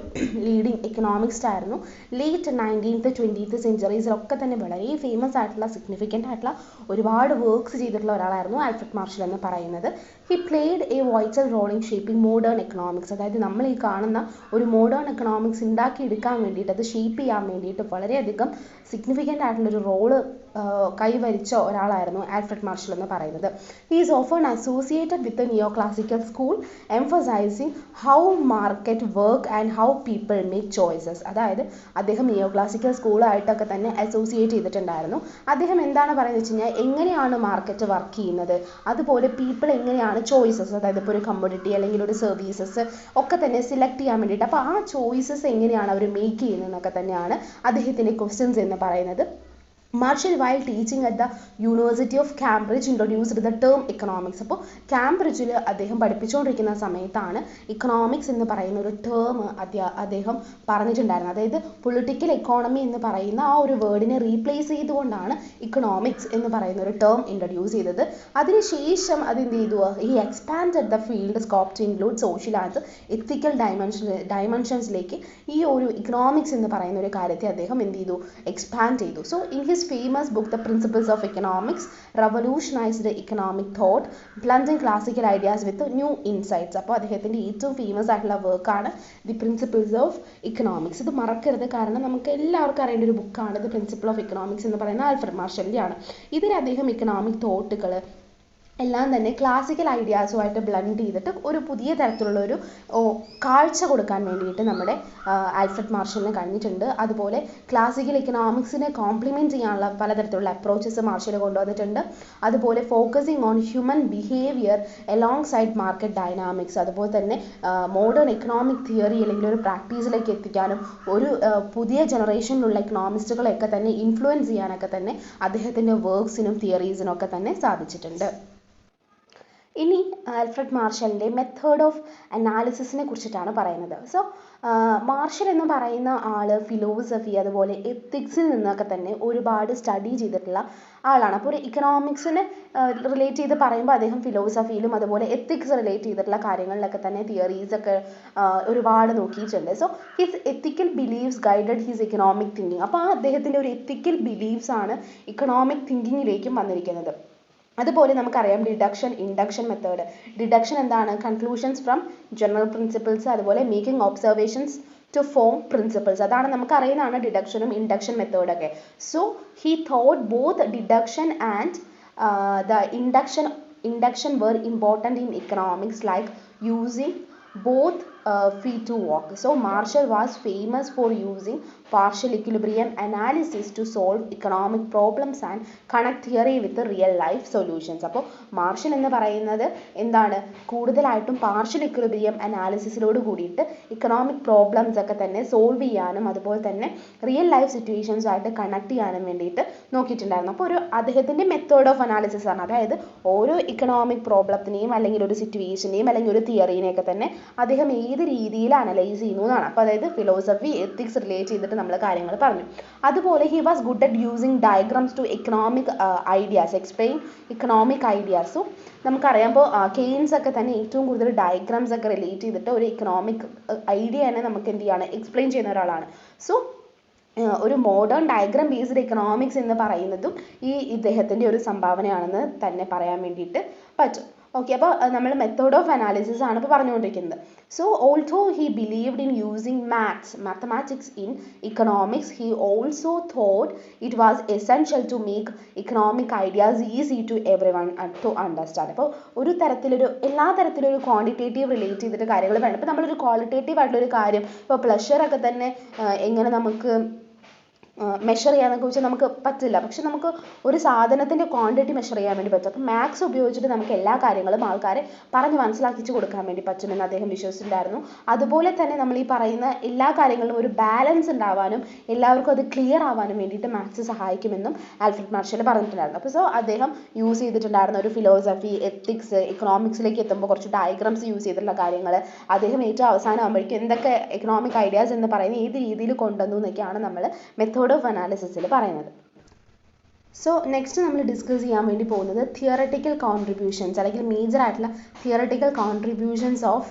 ലീഡിംഗ് എക്കണോമിസ്റ്റ് ആയിരുന്നു. ലേറ്റ് 19th 20th സെഞ്ച്വറീസിലൊക്കെ തന്നെ വളരെ ഫേമസ് ആയിട്ടുള്ള സിഗ്നിഫിക്കൻ്റ് ആയിട്ടുള്ള ഒരുപാട് വർക്ക്സ് ചെയ്തിട്ടുള്ള ഒരാളായിരുന്നു ആൽഫ്രഡ് മാർഷൽ എന്ന് പറയുന്നത്. He played a vital role in shaping modern economics. അതായത് നമ്മൾ ഈ കാണുന്ന ഒരു മോഡേൺ എക്കണോമിക്സ് ഉണ്ടാക്കിയെടുക്കാൻ വേണ്ടിയിട്ട്, അത് ഷേപ്പ് ചെയ്യാൻ വേണ്ടിയിട്ട് വളരെയധികം സിഗ്നിഫിക്കൻ്റ് ആയിട്ടുള്ളൊരു റോള് കൈവരിച്ച ഒരാളായിരുന്നു ആൽഫ്രഡ് മാർഷൽ എന്ന് പറയുന്നത്. He is often associated with neo classical school emphasising how market work and how people make choices. അതായത് അദ്ദേഹം നിയോ ക്ലാസിക്കൽ സ്കൂളായിട്ടൊക്കെ തന്നെ അസോസിയേറ്റ് ചെയ്തിട്ടുണ്ടായിരുന്നു. അദ്ദേഹം എന്താണ് പറയുന്നത് വെച്ച് കഴിഞ്ഞാൽ എങ്ങനെയാണ് മാർക്കറ്റ് വർക്ക് ചെയ്യുന്നത്, അതുപോലെ പീപ്പിൾ എങ്ങനെയാണ് ചോയ്സസ്, അതായത് ഇപ്പോൾ ഒരു കമ്മോഡിറ്റി അല്ലെങ്കിൽ ഒരു സർവീസസ് ഒക്കെ തന്നെ സെലക്ട് ചെയ്യാൻ വേണ്ടിയിട്ട്, അപ്പോൾ ആ ചോയ്സസ് എങ്ങനെയാണ് അവർ മേക്ക് ചെയ്യുന്നതെന്നൊക്കെ തന്നെയാണ് അദ്ദേഹത്തിൻ്റെ ക്വസ്റ്റ്യൻസ് എന്ന് പറയുന്നത്. Marshall, while teaching at the University of Cambridge, introduced the term economics. അപ്പോൾ കാംബ്രിഡ്ജിൽ അദ്ദേഹം പഠിപ്പിച്ചുകൊണ്ടിരിക്കുന്ന സമയത്താണ് ഇക്കണോമിക്സ് എന്ന് പറയുന്ന ഒരു ടേം അദ്ദേഹം പറഞ്ഞിട്ടുണ്ടായിരുന്നത്. അതായത് പൊളിറ്റിക്കൽ എക്കോണമി എന്ന് പറയുന്ന ആ ഒരു വേർഡിനെ റീപ്ലേസ് ചെയ്തുകൊണ്ടാണ് ഇക്കണോമിക്സ് എന്ന് പറയുന്ന ഒരു ടേം ഇൻട്രൊഡ്യൂസ് ചെയ്തത്. അതിനുശേഷം അതെന്ത് ചെയ്തു, ഈ expanded the field scope to include social and ethical ഡയമെൻഷൻസിലേക്ക് ഈ ഒരു ഇക്കണോമിക്സ് എന്ന് പറയുന്ന ഒരു കാര്യത്തെ അദ്ദേഹം എന്ത് ചെയ്തു, എക്സ്പാൻഡ് ചെയ്തു. So in his His famous book, The Principles of Economics, revolutionized the economic thought, blending classical ideas with new insights. അപ്പോൾ അദ്ദേഹത്തിൻ്റെ ഏറ്റവും ഫേമസ് ആയിട്ടുള്ള വർക്കാണ് ദി പ്രിൻസിപ്പിൾസ് ഓഫ് ഇക്കണോമിക്സ്. ഇത് മറക്കരുത്, കാരണം നമുക്ക് എല്ലാവർക്കും അറിയേണ്ട ഒരു ബുക്കാണ് ദി പ്രിൻസിപ്പിൾ ഓഫ് ഇക്കണോമിക്സ് എന്ന് പറയുന്ന ആൽഫ്രഡ് മാർഷലിൻ്റെ ആണ്. ഇതിൽ അദ്ദേഹം ഇക്കണോമിക് തോട്ടുകൾ എല്ലാം തന്നെ ക്ലാസിക്കൽ ഐഡിയാസുമായിട്ട് ബ്ലെൻഡ് ചെയ്തിട്ട് ഒരു പുതിയ തരത്തിലുള്ള ഒരു കാഴ്ച കൊടുക്കാൻ വേണ്ടിയിട്ട് നമ്മുടെ ആൽഫ്രഡ് മാർഷലിന് കഴിഞ്ഞിട്ടുണ്ട്. അതുപോലെ ക്ലാസിക്കൽ ഇക്കണോമിക്സിനെ കോംപ്ലിമെൻറ്റ് ചെയ്യാനുള്ള പലതരത്തിലുള്ള അപ്രോച്ചസ് മാർഷൽ കൊണ്ടുവന്നിട്ടുണ്ട്. അതുപോലെ focusing on human behaviour along side market dynamics, അതുപോലെ തന്നെ മോഡേൺ എക്കണോമിക് തിയറി അല്ലെങ്കിൽ ഒരു പ്രാക്ടീസിലേക്ക് എത്തിക്കാനും ഒരു പുതിയ ജനറേഷനിലുള്ള എക്കണോമിസ്റ്റുകളെയൊക്കെ തന്നെ ഇൻഫ്ലുവൻസ് ചെയ്യാനൊക്കെ തന്നെ അദ്ദേഹത്തിൻ്റെ വർക്ക്സിനും തിയറീസിനും ഒക്കെ തന്നെ സാധിച്ചിട്ടുണ്ട്. ഇനി ആൽഫ്രഡ് മാർഷലിൻ്റെ മെത്തേഡ് ഓഫ് അനാലിസിസിനെ കുറിച്ചിട്ടാണ് പറയുന്നത്. സോ മാർഷൽ എന്ന് പറയുന്ന ആൾ ഫിലോസഫി അതുപോലെ എത്തിക്സിൽ നിന്നൊക്കെ തന്നെ ഒരുപാട് സ്റ്റഡി ചെയ്തിട്ടുള്ള ആളാണ്. അപ്പോൾ ഒരു ഇക്കണോമിക്സിനെ റിലേറ്റ് ചെയ്ത് പറയുമ്പോൾ അദ്ദേഹം ഫിലോസഫിയിലും അതുപോലെ എത്തിക്സ് റിലേറ്റ് ചെയ്തിട്ടുള്ള കാര്യങ്ങളിലൊക്കെ തന്നെ തിയറീസൊക്കെ ഒരുപാട് നോക്കിയിട്ടുണ്ട്. So his ethical beliefs guided his economic thinking. അപ്പോൾ ആ അദ്ദേഹത്തിൻ്റെ ഒരു എത്തിക്കൽ ബിലീവ്സ് ആണ് ഇക്കണോമിക് തിങ്കിങ്ങിലേക്കും വന്നിരിക്കുന്നത്. അതുപോലെ നമുക്കറിയാം ഡിഡക്ഷൻ ഇൻഡക്ഷൻ മെത്തേഡ്. ഡിഡക്ഷൻ എന്താണ്? കൺക്ലൂഷൻസ് ഫ്രം ജനറൽ പ്രിൻസിപ്പിൾസ്, അതുപോലെ making observations to form principles. അതാണ് നമുക്കറിയുന്നതാണ് ഡിഡക്ഷനും ഇൻഡക്ഷൻ മെത്തേഡൊക്കെ. So he thought both deduction and the induction were important in economics, like using both feet to walk. So Marshall was famous for using partial equilibrium analysis to solve economic problems and connect theory with the real life solutions. അപ്പോൾ മാർഷൽ എന്ന് പറയുന്നത് എന്താണ്? കൂടുതലായിട്ടും പാർഷ്യൽ ഇക്വിലിബ്രിയം അനാലിസിസിലോട് കൂടിയിട്ട് ഇക്കണോമിക് പ്രോബ്ലംസ് ഒക്കെ തന്നെ സോൾവ് ചെയ്യാനും അതുപോലെ തന്നെ റിയൽ ലൈഫ് സിറ്റുവേഷൻസ് ആയിട്ട് കണക്ട് ചെയ്യാനും വേണ്ടിയിട്ട് നോക്കിയിട്ടുണ്ടായിരുന്നു. അപ്പോൾ ഒരു അദ്ദേഹത്തിൻ്റെ മെത്തേഡ് ഓഫ് അനാലിസിസ് ആണ്. അതായത് ഓരോ ഇക്കണോമിക് പ്രോബ്ലത്തിനെയും അല്ലെങ്കിൽ ഒരു സിറ്റുവേഷനെയും അല്ലെങ്കിൽ ഒരു തിയറീനെയൊക്കെ തന്നെ അദ്ദേഹം ഏത് രീതിയിൽ അനലൈസ് ചെയ്യുന്നു എന്നാണ്. അപ്പോൾ അതായത് ഫിലോസഫി എത്തിക്സ് റിലേറ്റ് ചെയ്തിട്ട് നമ്മൾ കാര്യങ്ങൾ പറഞ്ഞു. അതുപോലെ he was good at using diagrams to economic ideas, explain economic ഐഡിയാസും. നമുക്കറിയാം ഇപ്പോൾ കെയ്ൻസ് ഒക്കെ തന്നെ ഏറ്റവും കൂടുതൽ ഡയഗ്രാംസ് ഒക്കെ റിലേറ്റ് ചെയ്തിട്ട് ഒരു ഇക്കണോമിക് ഐഡിയ തന്നെ നമുക്ക് എന്ത് ചെയ്യാണ് എക്സ്പ്ലെയിൻ ചെയ്യുന്ന ഒരാളാണ്. സോ ഒരു മോഡേൺ ഡയഗ്രാം ബേസ്ഡ് എക്കണോമിക്സ് എന്ന് പറയുന്നതും ഇദ്ദേഹത്തിൻ്റെ ഒരു സംഭാവനയാണെന്ന് തന്നെ പറയാൻ വേണ്ടിയിട്ട് പറ്റും. ഓക്കെ, അപ്പോൾ നമ്മൾ മെത്തേഡ് ഓഫ് അനാലിസിസ് ആണ് ഇപ്പോൾ പറഞ്ഞുകൊണ്ടിരിക്കുന്നത്. So also he believed in using mathematics in economics. He also thought it was essential to make economic ideas easy to everyone to understand. അപ്പോൾ എല്ലാ തരത്തിലൊരു ക്വാണ്ടിറ്റേറ്റീവ് റിലേറ്റ് ചെയ്തിട്ട് കാര്യങ്ങൾ വേണം. ഇപ്പോൾ നമ്മളൊരു ക്വാളിറ്റേറ്റീവ് ആയിട്ടുള്ളൊരു കാര്യം, ഇപ്പോൾ പ്ലഷറൊക്കെ തന്നെ എങ്ങനെ നമുക്ക് മെഷർ ചെയ്യാന്നൊക്കെ വെച്ചാൽ നമുക്ക് പറ്റില്ല. പക്ഷെ നമുക്ക് ഒരു സാധനത്തിൻ്റെ ക്വാണ്ടിറ്റി മെഷർ ചെയ്യാൻ വേണ്ടി പറ്റും. അപ്പോൾ മാത്സ് ഉപയോഗിച്ചിട്ട് നമുക്ക് എല്ലാ കാര്യങ്ങളും ആൾക്കാരെ പറഞ്ഞ് മനസ്സിലാക്കിച്ച് കൊടുക്കാൻ വേണ്ടി പറ്റുമെന്ന് അദ്ദേഹം വിശ്വസിച്ചിട്ടുണ്ടായിരുന്നു. അതുപോലെ തന്നെ നമ്മൾ ഈ പറയുന്ന എല്ലാ കാര്യങ്ങളിലും ഒരു ബാലൻസ് ഉണ്ടാവാനും എല്ലാവർക്കും അത് ക്ലിയർ ആവാനും വേണ്ടിയിട്ട് മാത്സ് സഹായിക്കുമെന്നും ആൽഫ്രഡ് മാർഷൽ പറഞ്ഞിട്ടുണ്ടായിരുന്നു. അപ്പോൾ സോ അദ്ദേഹം യൂസ് ചെയ്തിട്ടുണ്ടായിരുന്ന ഒരു ഫിലോസഫി, എത്തിക്സ്, ഇക്കണോമിക്സിലേക്ക് എത്തുമ്പോൾ കുറച്ച് ഡയഗ്രാംസ് യൂസ് ചെയ്തിട്ടുള്ള കാര്യങ്ങൾ, അദ്ദേഹം ഏറ്റവും അവസാനം ആകുമ്പോഴേക്കും എന്തൊക്കെ എക്കണോമിക് ഐഡിയാസ് എന്ന് പറയുന്ന ഏത് രീതിയിൽ കൊണ്ടുവന്നു എന്നൊക്കെയാണ് നമ്മൾ മെത്തേഡ് ഓഫ് അനാലിസിസിൽ പറയുന്നത്. സോ നെക്സ്റ്റ് നമ്മൾ ഡിസ്കസ് ചെയ്യാൻ വേണ്ടി പോകുന്നത് തിയററ്റിക്കൽ കോൺട്രിബ്യൂഷൻസ് അല്ലെങ്കിൽ മേജർ ആയിട്ടുള്ള theoretical contributions of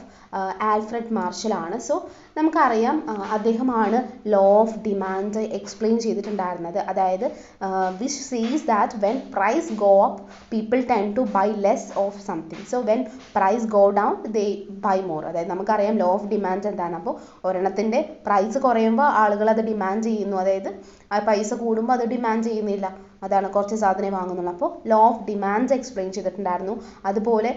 Alfred marshal ആണ്. സോ നമുക്കറിയാം അദ്ദേഹമാണ് ലോ ഓഫ് ഡിമാൻഡ് എക്സ്പ്ലെയിൻ ചെയ്തിട്ടുണ്ടായിരുന്നത്. അതായത് which says that when price go up people tend to buy less of something. So when price go down they buy more. അതായത് നമുക്കറിയാം ലോ ഓഫ് ഡിമാൻഡ് എന്താണ്. അപ്പോൾ ഒരെണ്ണത്തിൻ്റെ പ്രൈസ് കുറയുമ്പോൾ ആളുകൾ അത് ഡിമാൻഡ് ചെയ്യുന്നു, അതായത് ആ പൈസ കൂടുമ്പോൾ അത് ഡിമാൻഡ് ചെയ്യുന്നില്ല, അതാണ് കുറച്ച് സാധനം വാങ്ങുന്നുള്ളൂ. അപ്പോൾ ലോ ഓഫ് ഡിമാൻഡ്സ് എക്സ്പ്ലെയിൻ ചെയ്തിട്ടുണ്ടായിരുന്നു. അതുപോലെ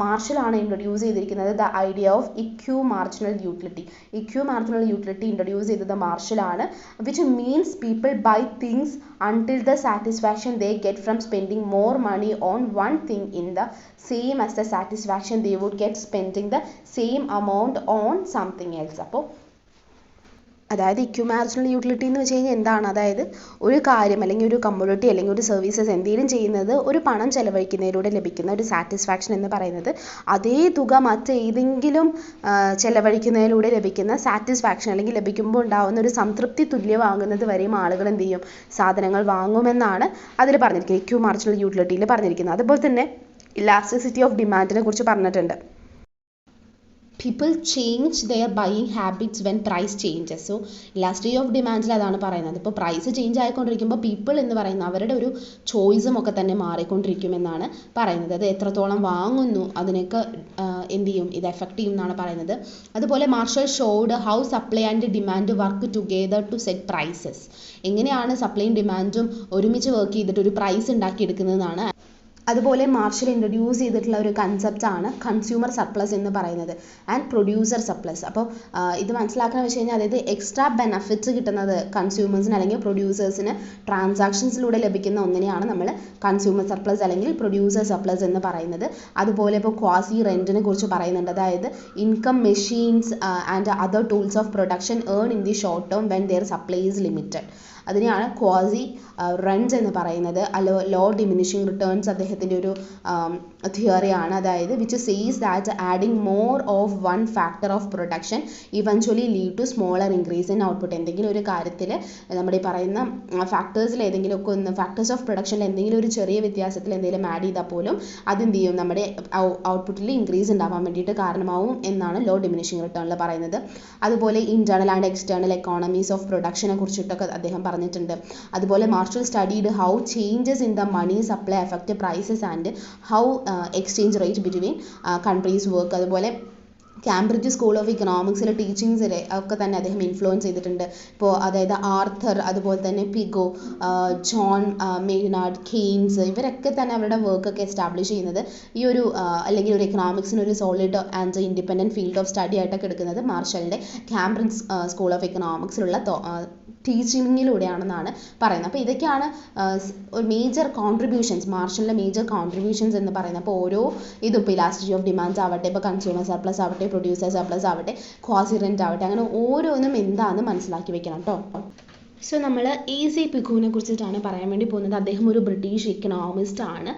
മാർഷലാണ് ഇൻട്രൊഡ്യൂസ് ചെയ്തിരിക്കുന്നത് the idea of equi marginal utility. Equi marginal utility introduce ചെയ്തത് മാർഷലാണ്. Which means people buy things until the satisfaction they get from spending more money on one thing in the same as the satisfaction they would get spending the same amount on something else. അപ്പോൾ അതായത് ഇക്യൂ മാർജിനൽ യൂട്ടിലിറ്റി എന്ന് വെച്ച് കഴിഞ്ഞാൽ എന്താണ്? അതായത് ഒരു കാര്യം അല്ലെങ്കിൽ ഒരു കമ്മോഡിറ്റി അല്ലെങ്കിൽ ഒരു സർവീസസ് എന്തെങ്കിലും ചെയ്യുന്നത് ഒരു പണം ചെലവഴിക്കുന്നതിലൂടെ ലഭിക്കുന്ന ഒരു സാറ്റിസ്ഫാക്ഷൻ എന്ന് പറയുന്നത് അതേ തുക മറ്റേതെങ്കിലും ചെലവഴിക്കുന്നതിലൂടെ ലഭിക്കുന്ന സാറ്റിസ്ഫാക്ഷൻ അല്ലെങ്കിൽ ലഭിക്കുമ്പോൾ ഉണ്ടാകുന്ന ഒരു സംതൃപ്തി തുല്യമാകുന്നത് വരെയും ആളുകൾ എന്ത് ചെയ്യും? സാധനങ്ങൾ വാങ്ങുമെന്നാണ് അതിൽ പറഞ്ഞിരിക്കുന്നത്, ഇക്യൂ മാർജിനൽ യൂട്ടിലിറ്റിയിൽ പറഞ്ഞിരിക്കുന്നത്. അതുപോലെ തന്നെ ഇലാസ്റ്റിസിറ്റി ഓഫ് ഡിമാൻഡിനെ കുറിച്ച് പറഞ്ഞിട്ടുണ്ട്. People change their buying habits when price changes. So elasticity of ഡിമാൻഡിൽ അതാണ് പറയുന്നത്. ഇപ്പോൾ പ്രൈസ് ചേഞ്ച് ആയിക്കൊണ്ടിരിക്കുമ്പോൾ പീപ്പിൾ എന്ന് പറയുന്ന അവരുടെ ഒരു ചോയ്സും ഒക്കെ തന്നെ മാറിക്കൊണ്ടിരിക്കുമെന്നാണ് പറയുന്നത്. അത് എത്രത്തോളം വാങ്ങുന്നു അതിനൊക്കെ എന്ത് ചെയ്യും, ഇത് എഫക്റ്റ് ചെയ്യും എന്നാണ് പറയുന്നത്. അതുപോലെ Marshall showed how supply and demand work together to set prices. എങ്ങനെയാണ് സപ്ലൈയും ഡിമാൻഡും ഒരുമിച്ച് വർക്ക് ചെയ്തിട്ട് ഒരു പ്രൈസ് ഉണ്ടാക്കിയെടുക്കുന്നതെന്നാണ്. അതുപോലെ മാർഷൽ ഇൻട്രൊഡ്യൂസ് ചെയ്തിട്ടുള്ള ഒരു കൺസെപ്റ്റാണ് കൺസ്യൂമർ സർപ്ലസ് എന്ന് പറയുന്നത് ആൻഡ് പ്രൊഡ്യൂസർ സർപ്ലസ്. അപ്പോൾ ഇത് മനസ്സിലാക്കുന്ന വെച്ച് കഴിഞ്ഞാൽ അതായത് എക്സ്ട്രാ ബെനഫിറ്റ്സ് കിട്ടുന്നത് കൺസ്യൂമേഴ്സിന് അല്ലെങ്കിൽ പ്രൊഡ്യൂസേഴ്സിന് ട്രാൻസാക്ഷൻസിലൂടെ ലഭിക്കുന്ന ഒന്നിനെയാണ് നമ്മൾ കൺസ്യൂമർ സർപ്ലസ് അല്ലെങ്കിൽ പ്രൊഡ്യൂസർ സർപ്ലസ് എന്ന് പറയുന്നത്. അതുപോലെ ഇപ്പോൾ ക്വാസി റെൻറ്റിനെ കുറിച്ച് പറയുന്നുണ്ട്. അതായത് income machines and other tools of production earn in the short term when their supply is limited. അതിനെയാണ് ക്വാസി റെൻറ്റ്സ് എന്ന് പറയുന്നത്. ലോ ഡിമിനിഷിങ് റിട്ടേൺസ് അദ്ദേഹത്തിൻ്റെ ഒരു തിയറിയാണ്. അതായത് which says that adding more of one factor of production eventually lead to smaller increase in output. എന്തെങ്കിലും ഒരു കാര്യത്തിൽ നമ്മുടെ ഈ പറയുന്ന ഫാക്ടേഴ്സിൽ ഏതെങ്കിലുമൊക്കെ ഒന്ന് ഫാക്ടേഴ്സ് ഓഫ് പ്രൊഡക്ഷനിൽ എന്തെങ്കിലും ഒരു ചെറിയ വ്യത്യാസത്തിൽ എന്തെങ്കിലും ആഡ് ചെയ്താൽ പോലും അതെന്ത് ചെയ്യും, നമ്മുടെ ഔട്ട്പുട്ടിൽ ഇൻക്രീസ് ഉണ്ടാവാൻ വേണ്ടിയിട്ട് കാരണമാവും എന്നാണ് ലോ ഡിമിനിഷിങ് റിട്ടേണിൽ പറയുന്നത്. അതുപോലെ internal and external economies of പ്രൊഡക്ഷനെ കുറിച്ചിട്ടൊക്കെ അദ്ദേഹം പറഞ്ഞിട്ടുണ്ട്. അതുപോലെ Marshall studied how changes in the money supply affect prices and how exchange rate between countries work. അതുപോലെ കാംബ്രിഡ്ജ് സ്കൂൾ ഓഫ് ഇക്കണോമിക്സിലെ ടീച്ചിങ്സിലെ ഒക്കെ തന്നെ അദ്ദേഹം ഇൻഫ്ലുവൻസ് ചെയ്തിട്ടുണ്ട്. ഇപ്പോൾ അതായത് ആർത്തർ, അതുപോലെ തന്നെ പിഗോ, ജോൺ മെയ്നാർഡ്, കെയ്ൻസ്, ഇവരൊക്കെ തന്നെ അവരുടെ വർക്കൊക്കെ എസ്റ്റാബ്ലിഷ് ചെയ്യുന്നത് ഈ ഒരു അല്ലെങ്കിൽ ഒരു എക്കണോമിക്സിന് ഒരു solid and independent field of study ആയിട്ടൊക്കെ എടുക്കുന്നത് മാർഷലിൻ്റെ കാംബ്രിഡ്ജ് സ്കൂൾ ഓഫ് ഇക്കണോമിക്സിലുള്ള ടീച്ചിങ്ങിലൂടെയാണെന്നാണ് പറയുന്നത്. അപ്പോൾ ഇതൊക്കെയാണ് ഒരു മേജർ കോൺട്രിബ്യൂഷൻസ്, മാർഷലിൻ്റെ മേജർ കോൺട്രിബ്യൂഷൻസ് എന്ന് പറയുന്നത്. അപ്പോൾ ഓരോ ഇതും ഇപ്പോൾ ഇലാസ്റ്റിസിറ്റി ഓഫ് ഡിമാൻഡ്സ് ആവട്ടെ, ഇപ്പോൾ കൺസ്യൂമർ സർപ്ലസ് ആവട്ടെ, പ്രൊഡ്യൂസർ സർപ്ലസ് ആവട്ടെ, ക്വാസി റെൻറ്റ് ആവട്ടെ, അങ്ങനെ ഓരോന്നും എന്താണെന്ന് മനസ്സിലാക്കി വെക്കണം കേട്ടോ. സോ നമ്മൾ A.C. പിഗുവിനെ കുറിച്ചിട്ടാണ് പറയാൻ വേണ്ടി പോകുന്നത്. അദ്ദേഹം ഒരു ബ്രിട്ടീഷ് ഇക്കണോമിസ്റ്റ് ആണ്.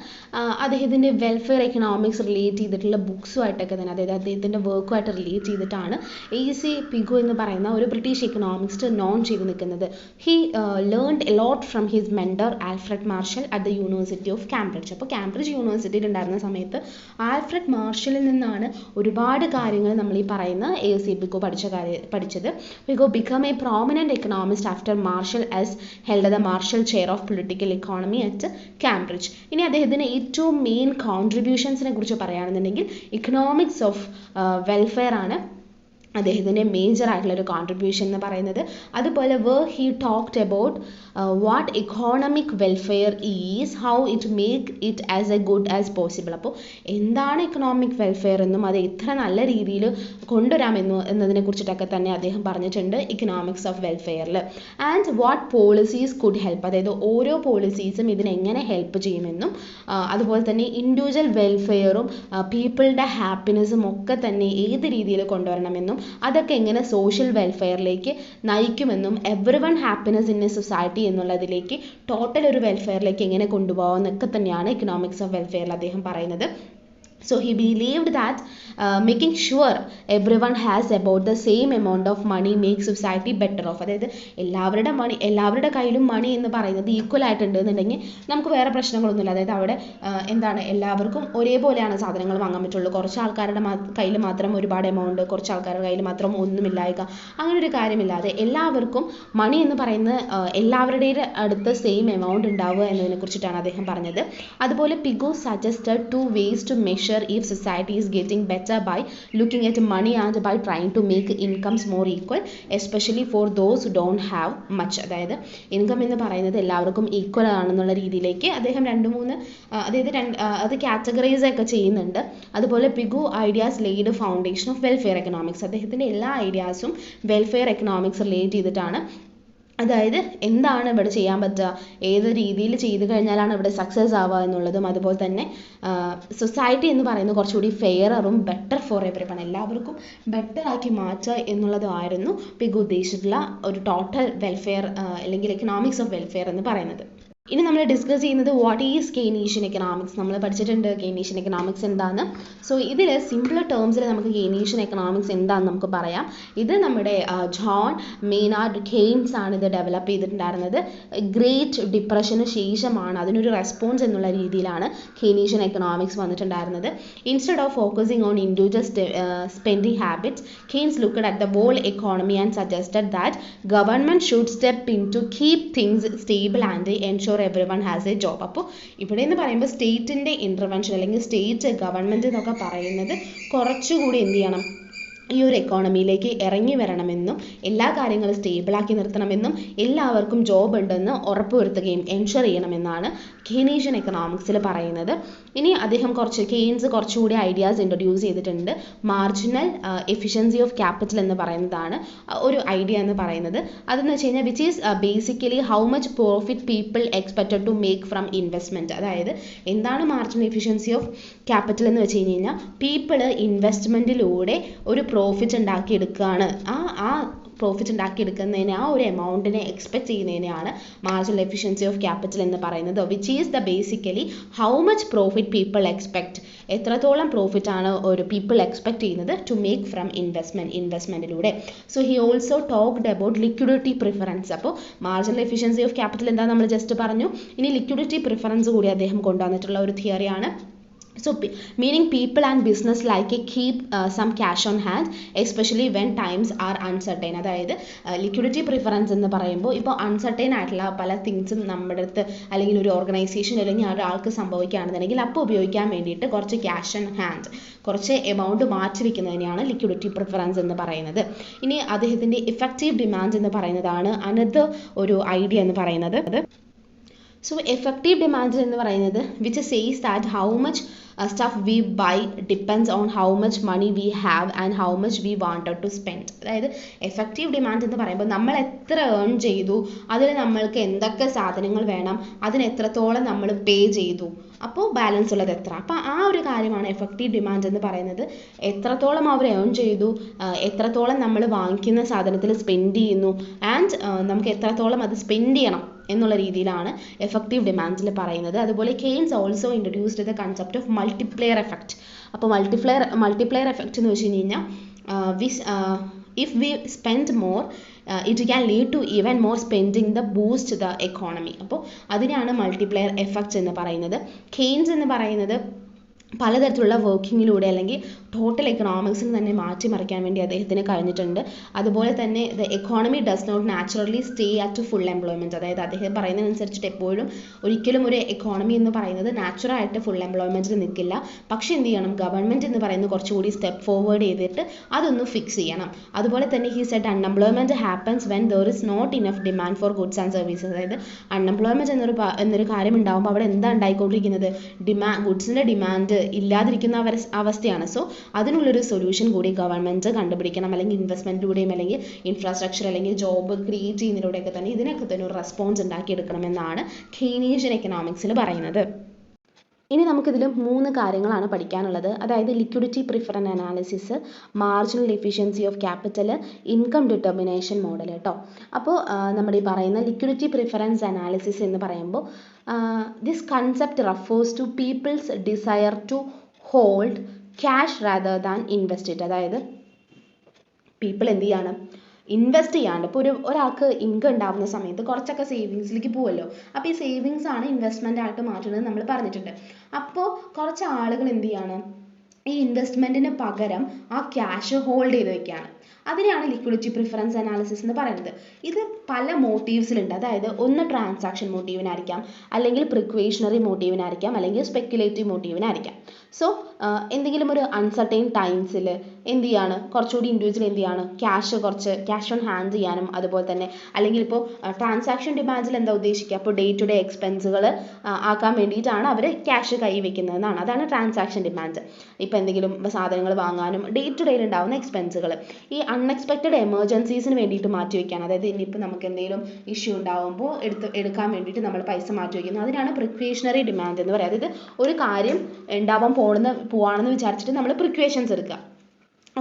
അദ്ദേഹത്തിൻ്റെ വെൽഫെയർ എക്കണോമിക്സ് റിലേറ്റ് ചെയ്തിട്ടുള്ള ബുക്സുമായിട്ടൊക്കെ തന്നെ, അതായത് അദ്ദേഹത്തിൻ്റെ വർക്കുമായിട്ട് റിലേറ്റ് ചെയ്തിട്ടാണ് A.C. പിഗു എന്ന് പറയുന്ന ഒരു ബ്രിട്ടീഷ് ഇക്കണോമിസ്റ്റ് നോൺ ചെയ്ത് നിൽക്കുന്നത്. He learned a lot from his mentor Alfred marshal at the university of Cambridge. അപ്പോൾ കാംബ്രിഡ്ജ് യൂണിവേഴ്സിറ്റിയിൽ ഉണ്ടായിരുന്ന സമയത്ത് ആൽഫ്രഡ് മാർഷലിൽ നിന്നാണ് ഒരുപാട് കാര്യങ്ങൾ നമ്മൾ ഈ പറയുന്ന A.C. പിഗു പഠിച്ചത്. Pigou become a prominent economist after Marshall as held the Marshall chair of political economy at Cambridge. ഇനി അദ്ദേഹത്തിന് ഏറ്റവും മെയിൻ കോൺട്രിബ്യൂഷൻസിനെ കുറിച്ച് പറയുകയാണെന്നുണ്ടെങ്കിൽ ഇക്കണോമിക്സ് ഓഫ് വെൽഫെയർ ആണ് അദ്ദേഹത്തിൻ്റെ മേജർ ആയിട്ടുള്ള ഒരു കോൺട്രിബ്യൂഷൻ എന്ന് പറയുന്നത്. അതുപോലെ he talked about what economic welfare is, how it make it as A good as possible. അപ്പോൾ എന്താണ് ഇക്കണോമിക് വെൽഫെയർ എന്നും അത് എത്ര നല്ല രീതിയിൽ എന്നതിനെ കുറിച്ചിട്ടൊക്കെ തന്നെ അദ്ദേഹം പറഞ്ഞിട്ടുണ്ട് ഇക്കണോമിക്സ് ഓഫ് വെൽഫെയറിൽ. And what policies could help, അതായത് ഓരോ പോളിസീസും ഇതിനെങ്ങനെ ഹെൽപ്പ് ചെയ്യുമെന്നും അതുപോലെ തന്നെ ഇൻഡിവിജ്വൽ വെൽഫെയറും പീപ്പിളുടെ ഹാപ്പിനെസ്സും ഒക്കെ തന്നെ ഏത് രീതിയിൽ കൊണ്ടുവരണമെന്നും അതൊക്കെ എങ്ങനെ സോഷ്യൽ വെൽഫെയറിലേക്ക് നയിക്കുമെന്നും everyone happiness in a society എന്നുള്ളതിലേക്ക് ടോട്ടൽ ഒരു വെൽഫെയറിലേക്ക് എങ്ങനെ കൊണ്ടുപോകാമെന്നൊക്കെ തന്നെയാണ് ഇക്കണോമിക്സ് ഓഫ് വെൽഫെയറിൽ അദ്ദേഹം പറയുന്നത്. So he believed that making sure everyone has about the same amount of money makes society better off. അതായത് എല്ലാവരുടെ കയ്യിലും മണി എന്ന് പറയുന്നത് ഈക്വൽ ആയിട്ടുണ്ട് എന്നുണ്ടെങ്കിൽ നമുക്ക് വേറെ പ്രശ്നങ്ങളൊന്നുമില്ല. അതായത് അവിടെ എന്താണ്, എല്ലാവർക്കും ഒരേപോലെയാണ് സാധനങ്ങൾ വാങ്ങാൻ പറ്റുള്ളൂ. കുറച്ച് ആൾക്കാരുടെ കയ്യിൽ മാത്രം ഒരുപാട് എമൗണ്ട്, കുറച്ച് ആൾക്കാരുടെ കയ്യിൽ മാത്രം ഒന്നുമില്ലായ്ക, അങ്ങനെ ഒരു കാര്യമില്ലാതെ എല്ലാവർക്കും മണി എന്ന് പറയുന്നത് എല്ലാവരുടെയും അടുത്ത് സെയിം എമൗണ്ട് ഉണ്ടാവുക എന്നതിനെ കുറിച്ചിട്ടാണ് അദ്ദേഹം പറഞ്ഞത്. അതുപോലെ പിഗു suggested 2 ways to measure if society is getting better by looking at money and by trying to make incomes more equal, especially for those who don't have much. അതായത് ഇൻകം എന്ന് പറയുന്നത് എല്ലാവർക്കും ഈക്വൽ ആണെന്നുള്ള രീതിയിലേക്ക് അദ്ദേഹം 2-3 അത് കാറ്റഗറൈസ് ഒക്കെ ചെയ്യുന്നുണ്ട്. അതുപോലെ പിഗു ideas laid foundation of welfare economics. അദ്ദേഹത്തിൻ്റെ എല്ലാ ഐഡിയാസും വെൽഫെയർ എക്കണോമിക്സ് റിലേറ്റ് ചെയ്തിട്ടാണ്. അതായത് എന്താണ് ഇവിടെ ചെയ്യാൻ പറ്റുക, ഏത് രീതിയിൽ ചെയ്ത് കഴിഞ്ഞാലാണ് ഇവിടെ സക്സസ് ആവുക എന്നുള്ളതും, അതുപോലെ തന്നെ സൊസൈറ്റി എന്ന് പറയുന്നത് കുറച്ചുകൂടി ഫെയറും ബെറ്റർ ഫോർ എവരി വൺ, എല്ലാവർക്കും ബെറ്റർ ആക്കി മാറ്റുക എന്നുള്ളതുമായിരുന്നു പിഗു ഉദ്ദേശിച്ചിട്ടുള്ള ഒരു ടോട്ടൽ വെൽഫെയർ അല്ലെങ്കിൽ എക്കണോമിക്സ് ഓഫ് വെൽഫെയർ എന്ന് പറയുന്നത്. ഇനി നമ്മൾ ഡിസ്കസ് ചെയ്യുന്നത് വാട്ട് ഈസ് കെയ്നീഷ്യൻ എക്കണോമിക്സ്. നമ്മൾ പഠിച്ചിട്ടുണ്ട് കെയ്നീഷ്യൻ എക്കണോമിക്സ് എന്താണെന്ന്. സോ ഇതിൽ സിമ്പിൾ ടേംസിൽ നമുക്ക് കെയ്നീഷ്യൻ എക്കണോമിക്സ് എന്താണെന്ന് നമുക്ക് പറയാം. ഇത് നമ്മുടെ ജോൺ മെയ്നാർഡ് കെയ്ൻസ് ആണ് ഇത് ഡെവലപ്പ് ചെയ്തിട്ടുണ്ടായിരുന്നത്. ഗ്രേറ്റ് ഡിപ്രഷന് ശേഷമാണ് അതിനൊരു റെസ്പോൺസ് എന്നുള്ള രീതിയിലാണ് കെയ്നീഷ്യൻ എക്കണോമിക്സ് വന്നിട്ടുണ്ടായിരുന്നത്. Instead of focusing on individual spending habits, Keynes looked at the whole economy and suggested that government should step in to keep things stable and ensure everyone has a job. അപ്പോൾ ഇവിടെ എന്ന് പറയുമ്പോൾ സ്റ്റേറ്റിൻ്റെ ഇൻ്റർവെൻഷൻ അല്ലെങ്കിൽ സ്റ്റേറ്റ് ഗവൺമെൻറ് എന്നൊക്കെ പറയുന്നത് കുറച്ചുകൂടി എന്ത് ചെയ്യണം, ഈ ഒരു എക്കോണമിയിലേക്ക് ഇറങ്ങി വരണമെന്നും എല്ലാ കാര്യങ്ങളും സ്റ്റേബിളാക്കി നിർത്തണമെന്നും എല്ലാവർക്കും ജോബ് ഉണ്ടെന്ന് ഉറപ്പുവരുത്തുകയും എൻഷുർ ചെയ്യണമെന്നാണ് കെയ്നീഷ്യൻ എക്കണോമിക്സിൽ പറയുന്നത്. ഇനി അദ്ദേഹം കെയ്ൻസ് കുറച്ചുകൂടി ഐഡിയാസ് ഇൻട്രൊഡ്യൂസ് ചെയ്തിട്ടുണ്ട്. മാർജിനൽ എഫിഷ്യൻസി ഓഫ് ക്യാപിറ്റൽ എന്ന് പറയുന്നതാണ് ഒരു ഐഡിയ എന്ന് പറയുന്നത്. അതെന്ന് വെച്ച് കഴിഞ്ഞാൽ which is basically how much profit people expected to make from investment. അതായത് എന്താണ് മാർജിനൽ എഫിഷ്യൻസി ഓഫ് ക്യാപിറ്റൽ എന്ന് വെച്ച് കഴിഞ്ഞാൽ പീപ്പിൾ ഇൻവെസ്റ്റ്മെൻറ്റിലൂടെ ഒരു പ്രോഫിറ്റ് ഉണ്ടാക്കിയെടുക്കുകയാണ്. ആ പ്രോഫിറ്റ് ഉണ്ടാക്കിയെടുക്കുന്നതിന് ആ ഒരു എമൗണ്ടിനെ എക്സ്പെക്ട് ചെയ്യുന്നതിനെയാണ് മാർജിനൽ എഫിഷ്യൻസി ഓഫ് ക്യാപിറ്റൽ എന്ന് പറയുന്നത്. Which is the basically how much profit people expect, എത്രത്തോളം പ്രോഫിറ്റ് ആണ് ഒരു പീപ്പിൾ എക്സ്പെക്ട് ചെയ്യുന്നത് ടു മേക്ക് ഫ്രം ഇൻവെസ്റ്റ്മെൻറ്റിലൂടെ. So he also talked about liquidity preference. അപ്പോൾ മാർജിനൽ എഫിഷ്യൻസി ഓഫ് ക്യാപിറ്റൽ എന്താ നമ്മൾ ജസ്റ്റ് പറഞ്ഞു. ഇനി ലിക്വിഡിറ്റി പ്രിഫറൻസ് കൂടി അദ്ദേഹം കൊണ്ടുവന്നിട്ടുള്ള ഒരു തിയറിയാണ്. So meaning people and business like keep some cash on hand especially when times are uncertain. അതായത് ലിക്വിഡിറ്റി പ്രിഫറൻസ് എന്ന് പറയുമ്പോൾ ഇപ്പോൾ അൺസർട്ടൈൻ ആയിട്ടുള്ള പല തിങ്സും നമ്മുടെ അടുത്ത് അല്ലെങ്കിൽ ഒരു ഓർഗനൈസേഷൻ അല്ലെങ്കിൽ ഒരാൾക്ക് സംഭവിക്കുകയാണെന്നുണ്ടെങ്കിൽ അപ്പോൾ ഉപയോഗിക്കാൻ വേണ്ടിയിട്ട് കുറച്ച് ക്യാഷ് ഓൺ ഹാൻഡ്, കുറച്ച് എമൗണ്ട് മാറ്റി വയ്ക്കുന്നതിനെയാണ് ലിക്വിഡിറ്റി പ്രിഫറൻസ് എന്ന് പറയുന്നത്. ഇനി അദ്ദേഹത്തിൻ്റെ ഇഫക്റ്റീവ് ഡിമാൻഡ് എന്ന് പറയുന്നതാണ് അനദർ ഒരു ഐഡിയ എന്ന് പറയുന്നത്. സോ എഫക്റ്റീവ് ഡിമാൻഡ് എന്ന് പറയുന്നത് which says that how much stuff we buy depends on how much money we have and how much we wanted to spend. അതായത് എഫക്റ്റീവ് ഡിമാൻഡ് എന്ന് പറയുമ്പോൾ നമ്മൾ എത്ര ഏൺ ചെയ്തു, അതിൽ നമ്മൾക്ക് എന്തൊക്കെ സാധനങ്ങൾ വേണം, അതിന് എത്രത്തോളം നമ്മൾ പേ ചെയ്തു, അപ്പോൾ ബാലൻസ് ഉള്ളത് എത്ര. അപ്പോൾ ആ ഒരു കാര്യമാണ് എഫക്റ്റീവ് ഡിമാൻഡ് എന്ന് പറയുന്നത്. എത്രത്തോളം അവർ ഏൺ ചെയ്തു, എത്രത്തോളം നമ്മൾ വാങ്ങിക്കുന്ന സാധനത്തിൽ സ്പെൻഡ് ചെയ്യുന്നു ആൻഡ് നമുക്ക് എത്രത്തോളം അത് സ്പെൻഡ് ചെയ്യണം എന്നുള്ള രീതിയിലാണ് എഫക്റ്റീവ് ഡിമാൻഡിൽ പറയുന്നത്. അതുപോലെ Keynes also introduced the concept of multiplier effect. അപ്പോൾ മൾട്ടിപ്ലെയർ എഫക്റ്റ് എന്ന് വെച്ച് കഴിഞ്ഞാൽ if we spend more it can lead to even more spending the boost the economy. അപ്പോൾ അതിനെയാണ് മൾട്ടിപ്ലെയർ എഫക്റ്റ് എന്ന് പറയുന്നത്. കെയ്ൻസ് എന്ന് പറയുന്നത് പലതരത്തിലുള്ള വർക്കിങ്ങിലൂടെ അല്ലെങ്കിൽ ടോട്ടൽ എക്കണോമിക്സിന് തന്നെ മാറ്റിമറിക്കാൻ വേണ്ടി അദ്ദേഹത്തിന് കഴിഞ്ഞിട്ടുണ്ട്. അതുപോലെ തന്നെ the economy does not naturally stay at full employment. അതായത് അദ്ദേഹം പറയുന്നതനുസരിച്ചിട്ട് എപ്പോഴും ഒരിക്കലും ഒരു എക്കോണമി എന്ന് പറയുന്നത് നാച്ചുറലായിട്ട് ഫുൾ എംപ്ലോയ്മെൻറ്റിൽ നിൽക്കില്ല. പക്ഷേ എന്ത് ചെയ്യണം, ഗവൺമെൻറ് എന്ന് പറയുന്നത് കുറച്ചുകൂടി സ്റ്റെപ്പ് ഫോർവേഡ് ചെയ്തിട്ട് അതൊന്ന് ഫിക്സ് ചെയ്യണം. അതുപോലെ തന്നെ he said unemployment happens when there is not enough demand for goods and services. അതായത് അൺഎംപ്ലോയ്മെൻറ്റ് എന്നൊരു കാര്യം ഉണ്ടാകുമ്പോൾ അവിടെ എന്താ ഉണ്ടായിക്കൊണ്ടിരിക്കുന്നത്, ഗുഡ്സിൻ്റെ ഡിമാൻഡ് ഇല്ലാതിരിക്കുന്ന അവസ്ഥയാണ്. സോ അതിനുള്ളൊരു സൊല്യൂഷൻ കൂടി ഗവൺമെൻറ് കണ്ടുപിടിക്കണം. അല്ലെങ്കിൽ ഇൻവെസ്റ്റ്മെൻറ്റിലൂടെയും അല്ലെങ്കിൽ ഇൻഫ്രാസ്ട്രക്ചർ അല്ലെങ്കിൽ ജോബ് ക്രിയേറ്റ് ചെയ്യുന്നതിലൂടെയൊക്കെ തന്നെ ഇതിനൊക്കെ തന്നെ ഒരു റെസ്പോൺസ് ഉണ്ടാക്കിയെടുക്കണമെന്നാണ് കെയ്നീഷ്യൻ എക്കണോമിക്സിൽ പറയുന്നത്. ഇനി നമുക്കിതിൽ 3 കാര്യങ്ങളാണ് പഠിക്കാനുള്ളത്. അതായത് liquidity preference analysis, marginal efficiency of capital, income determination model കേട്ടോ. അപ്പോൾ നമ്മുടെ ഈ പറയുന്ന ലിക്വിഡിറ്റി പ്രിഫറൻസ് അനാലിസിസ് എന്ന് പറയുമ്പോൾ this concept refers to people's desire to hold cash rather than invest it. അതായത് പീപ്പിൾ എന്ത് ചെയ്യാണ്, ഇൻവെസ്റ്റ് ചെയ്യാണ്ട്. ഇപ്പോൾ ഒരാൾക്ക് ഇൻകം ഉണ്ടാകുന്ന സമയത്ത് കുറച്ചൊക്കെ സേവിങ്സിലേക്ക് പോകുമല്ലോ. അപ്പോൾ ഈ സേവിങ്സ് ആണ് ഇൻവെസ്റ്റ്മെൻ്റ് ആയിട്ട് മാറ്റുന്നത് നമ്മൾ പറഞ്ഞിട്ടുണ്ട്. അപ്പോൾ കുറച്ച് ആളുകൾ എന്ത് ചെയ്യാണ്, ഈ ഇൻവെസ്റ്റ്മെൻറ്റിന് പകരം ആ ക്യാഷ് ഹോൾഡ് ചെയ്ത് വെക്കുകയാണ്. അതിനെയാണ് ലിക്വിഡിറ്റി പ്രിഫറൻസ് അനാലിസിസ് എന്ന് പറയുന്നത്. ഇത് പല മോട്ടീവ്സിലുണ്ട്. അതായത് ഒന്ന് ട്രാൻസാക്ഷൻ മോട്ടീവിനായിരിക്കാം, അല്ലെങ്കിൽ പ്രിക്വേഷണറി മോട്ടീവിനായിരിക്കാം, അല്ലെങ്കിൽ സ്പെക്കുലേറ്റീവ് മോട്ടീവിനായിരിക്കാം. സോ എന്തെങ്കിലും ഒരു അൺസർട്ടൈൻ ടൈംസിൽ എന്ത് ചെയ്യാണ്, കുറച്ചുകൂടി ഇൻഡിവിജ്വൽ എന്ത് ചെയ്യാണ്, ക്യാഷ് ഓൺ ഹാൻഡ് ചെയ്യാനും, അതുപോലെ തന്നെ അല്ലെങ്കിൽ ഇപ്പോൾ ട്രാൻസാക്ഷൻ ഡിമാൻഡിൽ എന്താ ഉദ്ദേശിക്കുക, അപ്പോൾ ഡേ ടു ഡേ എക്സ്പെൻസുകൾ ആക്കാൻ വേണ്ടിയിട്ടാണ് അവർ ക്യാഷ് കൈ വെക്കുന്നതെന്നാണ്. അതാണ് ട്രാൻസാക്ഷൻ ഡിമാൻഡ്. ഇപ്പോൾ എന്തെങ്കിലും സാധനങ്ങൾ വാങ്ങാനും ഡേ ടു ഡേയിൽ ഉണ്ടാകുന്ന എക്സ്പെൻസുകൾ ഈ അൺഎക്സ്പെക്റ്റഡ് എമർജൻസീസിന് വേണ്ടിയിട്ട് മാറ്റി വയ്ക്കുകയാണ്. അതായത് ഇനിയിപ്പോൾ നമുക്ക് എന്തെങ്കിലും ഇഷ്യൂ ഉണ്ടാകുമ്പോൾ എടുക്കാൻ വേണ്ടിയിട്ട് നമ്മൾ പൈസ മാറ്റി വയ്ക്കുന്നു. അതിനാണ് പ്രിക്വേഷണറി ഡിമാൻഡ് എന്ന് പറയുന്നത്. അതായത് ഒരു കാര്യം ഉണ്ടാവാൻ പോവാണെന്ന് വിചാരിച്ചിട്ട് നമ്മൾ പ്രിക്വേഷൻസ് എടുക്കുക.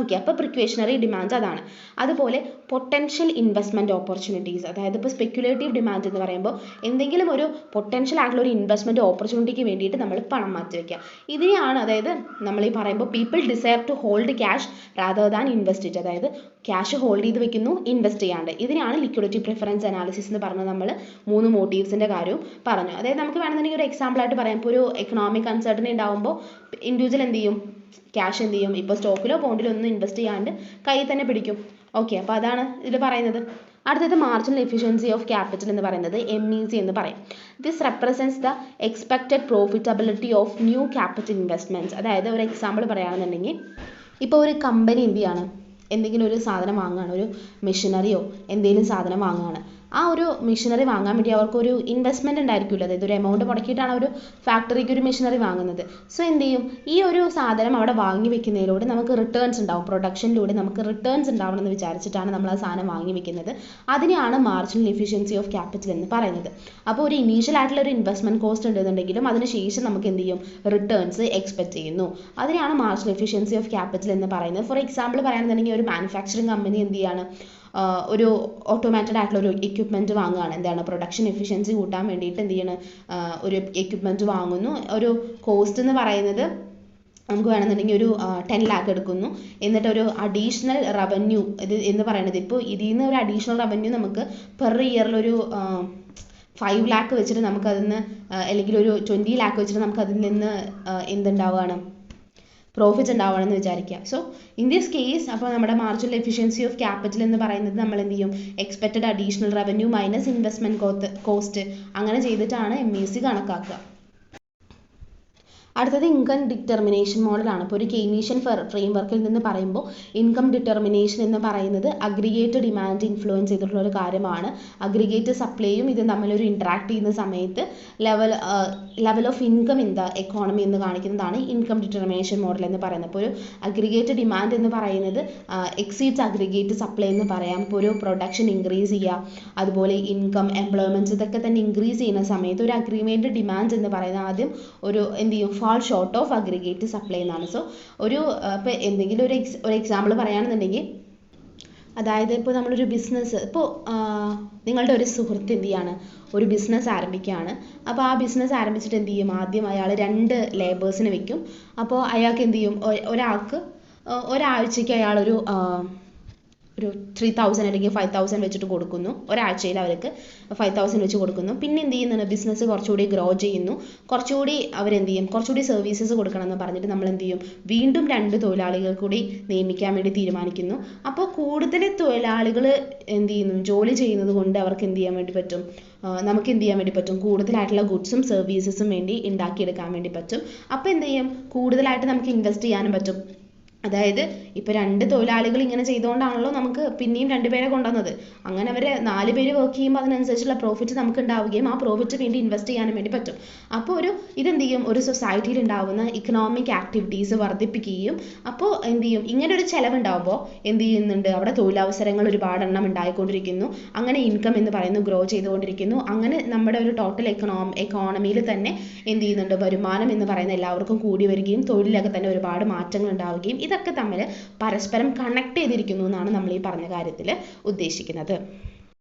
ഓക്കെ, അപ്പോൾ പ്രിക്വേഷണറി ഡിമാൻഡ് അതാണ്. അതുപോലെ പൊട്ടൻഷ്യൽ ഇൻവെസ്റ്റ്മെൻറ്റ് ഓപ്പർച്യൂണിറ്റീസ്, അതായത് ഇപ്പോൾ സ്പെക്യുലേറ്റീവ് ഡിമാൻഡ് എന്ന് പറയുമ്പോൾ എന്തെങ്കിലും ഒരു പൊട്ടൻഷ്യൽ ആയിട്ടുള്ള ഒരു ഇൻവെസ്റ്റ്മെൻറ്റ് ഓപ്പർച്യൂണിറ്റിക്ക് വേണ്ടിയിട്ട് നമ്മൾ പണം മാറ്റി വയ്ക്കുക. ഇതിനെയാണ്, അതായത് നമ്മൾ ഈ പറയുമ്പോൾ people desire to hold cash rather than invest it, അതായത് ക്യാഷ് ഹോൾഡ് ചെയ്ത് വെക്കുന്നു ഇൻവെസ്റ്റ് ചെയ്യാണ്ട്. ഇതിനാണ് ലിക്വിഡിറ്റി പ്രിഫറൻസ് അനാലിസിസ് എന്ന് പറഞ്ഞത്. നമ്മൾ 3 മോട്ടീവ്സിൻ്റെ കാര്യവും പറഞ്ഞു. അതായത് നമുക്ക് വേണമെന്നുണ്ടെങ്കിൽ ഒരു എക്സാമ്പിളായിട്ട് പറയാം. ഇപ്പോൾ ഒരു എക്കണോമിക് അൺസർട്ടനിറ്റി ഉണ്ടാകുമ്പോൾ ഇൻഡിവിജ്വൽ എന്ത് ചെയ്യും, ക്യാഷ് എന്ത് ചെയ്യും, ഇപ്പോൾ സ്റ്റോക്കിലോ ബോണ്ടിലോ ഒന്നും ഇൻവെസ്റ്റ് ചെയ്യാണ്ട് കയ്യിൽ തന്നെ പിടിക്കും. ഓക്കെ, അപ്പോൾ അതാണ് ഇതിൽ പറയുന്നത്. അടുത്തത് മാർജിനൽ എഫിഷ്യൻസി ഓഫ് ക്യാപിറ്റൽ എന്ന് പറയുന്നത് MEC എന്ന് പറയും. This represents the expected profitability of new capital investments. അതായത് ഒരു എക്സാമ്പിൾ പറയുകയാണെന്നുണ്ടെങ്കിൽ, ഇപ്പോൾ ഒരു കമ്പനി എന്ത് ചെയ്യാണ്, എന്തെങ്കിലും ഒരു സാധനം വാങ്ങുകയാണ്, ഒരു മെഷീനറിയോ എന്തെങ്കിലും സാധനം വാങ്ങുകയാണ്. ആ ഒരു മെഷീനറി വാങ്ങാൻ വേണ്ടി അവർക്കൊരു ഇൻവെസ്റ്റ്മെൻറ്റ് ഉണ്ടായിരിക്കില്ല, അതായത് ഒരു എമൗണ്ട് മുടക്കിയിട്ടാണ് ഒരു ഫാക്ടറിക്ക് ഒരു മെഷീനറി വാങ്ങുന്നത്. സോ എന്ത് ചെയ്യും, ഈ ഒരു സാധനം അവിടെ വാങ്ങി വെക്കുന്നതിലൂടെ നമുക്ക് റിട്ടേൺസ് ഉണ്ടാവും, പ്രൊഡക്ഷനിലൂടെ നമുക്ക് റിട്ടേൺസ് ഉണ്ടാവണം എന്ന് വിചാരിച്ചിട്ടാണ് നമ്മൾ ആ സാധനം വാങ്ങി വെക്കുന്നത്. അതിനെയാണ് മാർജിനൽ എഫിഷ്യൻസി ഓഫ് ക്യാപിറ്റൽ എന്ന് പറയുന്നത്. അപ്പോൾ ഒരു ഇനീഷ്യൽ ആയിട്ടുള്ള ഒരു ഇൻവെസ്റ്റ്മെൻറ്റ് കോസ്റ്റ് ഉണ്ടെന്നുണ്ടെങ്കിലും അതിനുശേഷം നമുക്ക് എന്ത് ചെയ്യും, റിട്ടേൺസ് എക്സ്പെക്ട് ചെയ്യുന്നു. അതിനെയാണ് മാർജിനൽ എഫിഷ്യൻസി ഓഫ് ക്യാപിറ്റൽ എന്ന് പറയുന്നത്. ഫോർ എക്സാമ്പിൾ പറയുകയാണെന്നുണ്ടെങ്കിൽ, ഒരു മാനുഫാക്ചറിങ് കമ്പനി എന്ത് ചെയ്യാണ്, ഒരു ഓട്ടോമാറ്റഡ് ആയിട്ടുള്ള ഒരു എക്യുപ്മെൻറ്റ് വാങ്ങുകയാണ്. എന്താണ്, പ്രൊഡക്ഷൻ എഫിഷ്യൻസി കൂട്ടാൻ വേണ്ടിയിട്ട് എന്ത് ചെയ്യണം, ഒരു എക്യുപ്മെൻറ്റ് വാങ്ങുന്നു. ഒരു കോസ്റ്റ് എന്ന് പറയുന്നത് നമുക്ക് വേണമെന്നുണ്ടെങ്കിൽ ഒരു 10 lakh എടുക്കുന്നു. എന്നിട്ട് ഒരു അഡീഷണൽ റവന്യൂ ഇത് എന്ന് പറയുന്നത്, ഇപ്പോൾ ഇതിൽ നിന്ന് ഒരു അഡീഷണൽ റവന്യൂ നമുക്ക് പെർ ഇയറിലൊരു 5 lakh വെച്ചിട്ട് നമുക്കതിൽ നിന്ന്, അല്ലെങ്കിൽ ഒരു 20 lakh വെച്ചിട്ട് നമുക്ക് അതിൽ നിന്ന് എന്തുണ്ടാവുകയാണ്, പ്രോഫിറ്റ് ഉണ്ടാവണമെന്ന് വിചാരിക്കുക. സോ ഇൻ ദിസ് കേസ്, അപ്പോൾ നമ്മുടെ മാർജിനൽ എഫിഷ്യൻസി ഓഫ് ക്യാപിറ്റൽ എന്ന് പറയുന്നത് നമ്മൾ എന്ത് ചെയ്യും, expected additional revenue minus investment cost അങ്ങനെ ചെയ്തിട്ടാണ് MEC കണക്കാക്കുക. അടുത്തത് ഇൻകം ഡിറ്റർമിനേഷൻ മോഡലാണ്. ഇപ്പോൾ ഒരു കെയ്നീഷ്യൻ ഫ്രെയിംവർക്കിൽ നിന്ന് പറയുമ്പോൾ ഇൻകം ഡിറ്റർമിനേഷൻ എന്ന് പറയുന്നത് അഗ്രിഗേറ്റ് ഡിമാൻഡ് ഇൻഫ്ലുവൻസ് ചെയ്തിട്ടുള്ള ഒരു കാര്യമാണ്. അഗ്രിഗേറ്റ് സപ്ലൈയും ഇത് തമ്മിലൊരു ഇൻട്രാക്ട് ചെയ്യുന്ന സമയത്ത് level of income in the economy എന്ന് കാണിക്കുന്നതാണ് ഇൻകം ഡിറ്റർമിനേഷൻ മോഡൽ എന്ന് പറയുന്നത്. അപ്പോൾ ഒരു അഗ്രിഗേറ്റ് ഡിമാൻഡ് എന്ന് പറയുന്നത് എക്സീഡ്സ് അഗ്രിഗേറ്റ് സപ്ലൈ എന്ന് പറയാം. ഇപ്പോൾ ഒരു പ്രൊഡക്ഷൻ ഇൻക്രീസ് ചെയ്യുക, അതുപോലെ ഇൻകം, എംപ്ലോയ്മെൻറ്റ്സ് ഇതൊക്കെ തന്നെ ഇൻക്രീസ് ചെയ്യുന്ന സമയത്ത് ഒരു അഗ്രിഗേറ്റ് ഡിമാൻഡ് എന്ന് പറയുന്നത് ആദ്യം ഒരു എന്ത് ചെയ്യും, fall short of aggregate supply എന്നാണ്. സോ ഒരു ഇപ്പോൾ എന്തെങ്കിലും ഒരു എക്സാമ്പിൾ പറയുകയാണെന്നുണ്ടെങ്കിൽ, അതായത് ഇപ്പോൾ നമ്മളൊരു ബിസിനസ്, ഇപ്പോൾ നിങ്ങളുടെ ഒരു സുഹൃത്ത് എന്ത് ചെയ്യാണ്, ഒരു ബിസിനസ് ആരംഭിക്കുകയാണ്. അപ്പോൾ ആ ബിസിനസ് ആരംഭിച്ചിട്ട് എന്ത് ചെയ്യും, ആദ്യം അയാൾ 2 ലേബേഴ്സിനെ വെക്കും. അപ്പോൾ അയാൾക്ക് എന്ത് ചെയ്യും, ഒരാൾക്ക് ഒരാഴ്ചയ്ക്ക് അയാളൊരു 3000 അല്ലെങ്കിൽ 5000 വെച്ചിട്ട് കൊടുക്കുന്നു. ഒരാഴ്ചയിൽ അവർക്ക് 5000 വെച്ച് കൊടുക്കുന്നു. പിന്നെ എന്ത് ചെയ്യുന്നുണ്ട്, ബിസിനസ് കുറച്ചുകൂടി ഗ്രോ ചെയ്യുന്നു. കുറച്ചുകൂടി അവരെന്ത് ചെയ്യും, കുറച്ചുകൂടി സർവീസസ് കൊടുക്കണം എന്ന് പറഞ്ഞിട്ട് നമ്മൾ എന്ത് ചെയ്യും, വീണ്ടും 2 തൊഴിലാളികൾ കൂടി നിയമിക്കാൻ വേണ്ടി തീരുമാനിക്കുന്നു. അപ്പോൾ കൂടുതൽ തൊഴിലാളികൾ എന്ത് ചെയ്യുന്നു, ജോലി ചെയ്യുന്നത് കൊണ്ട് അവർക്ക് എന്ത് ചെയ്യാൻ വേണ്ടി പറ്റും, നമുക്ക് എന്ത് ചെയ്യാൻ വേണ്ടി പറ്റും, കൂടുതലായിട്ടുള്ള ഗുഡ്സും സർവീസസും വേണ്ടി ഉണ്ടാക്കിയെടുക്കാൻ വേണ്ടി പറ്റും. അപ്പോൾ എന്ത് ചെയ്യും, കൂടുതലായിട്ട് നമുക്ക് ഇൻവെസ്റ്റ് ചെയ്യാനും പറ്റും. അതായത് ഇപ്പോൾ 2 തൊഴിലാളികൾ ഇങ്ങനെ ചെയ്തുകൊണ്ടാണല്ലോ നമുക്ക് പിന്നെയും 2 പേരെ കൊണ്ടുവന്നത്. അങ്ങനെ അവർ 4 പേര് വർക്ക് ചെയ്യുമ്പോൾ അതിനനുസരിച്ചുള്ള പ്രോഫിറ്റ് നമുക്ക് ഉണ്ടാവുകയും ആ പ്രോഫിറ്റ് വേണ്ടി ഇൻവെസ്റ്റ് ചെയ്യാനും വേണ്ടി പറ്റും. അപ്പോൾ ഇതെന്ത് ചെയ്യും, ഒരു സൊസൈറ്റിയിൽ ഉണ്ടാവുന്ന ഇക്കണോമിക് ആക്ടിവിറ്റീസ് വർദ്ധിപ്പിക്കുകയും, അപ്പോൾ എന്ത് ചെയ്യും, ഇങ്ങനെ ഒരു ചിലവുണ്ടാവുമ്പോൾ എന്ത് ചെയ്യുന്നുണ്ട്, അവിടെ തൊഴിലവസരങ്ങൾ ഒരുപാടെണ്ണം ഉണ്ടായിക്കൊണ്ടിരിക്കുന്നു. അങ്ങനെ ഇൻകം എന്ന് പറയുന്നത് ഗ്രോ ചെയ്തുകൊണ്ടിരിക്കുന്നു. അങ്ങനെ നമ്മുടെ ഒരു ടോട്ടൽ എക്കോണമിയിൽ തന്നെ എന്ത് ചെയ്യുന്നുണ്ട്, വരുമാനം എന്ന് പറയുന്നത് എല്ലാവർക്കും കൂടി വരികയും തൊഴിലിലൊക്കെ തന്നെ ഒരുപാട് മാറ്റങ്ങൾ ഉണ്ടാവുകയും, ഇതൊക്കെ തമ്മിൽ പരസ്പരം കണക്ട് ചെയ്തിരിക്കുന്നു എന്നാണ് നമ്മൾ ഈ പറഞ്ഞ കാര്യത്തിൽ ഉദ്ദേശിക്കുന്നത്.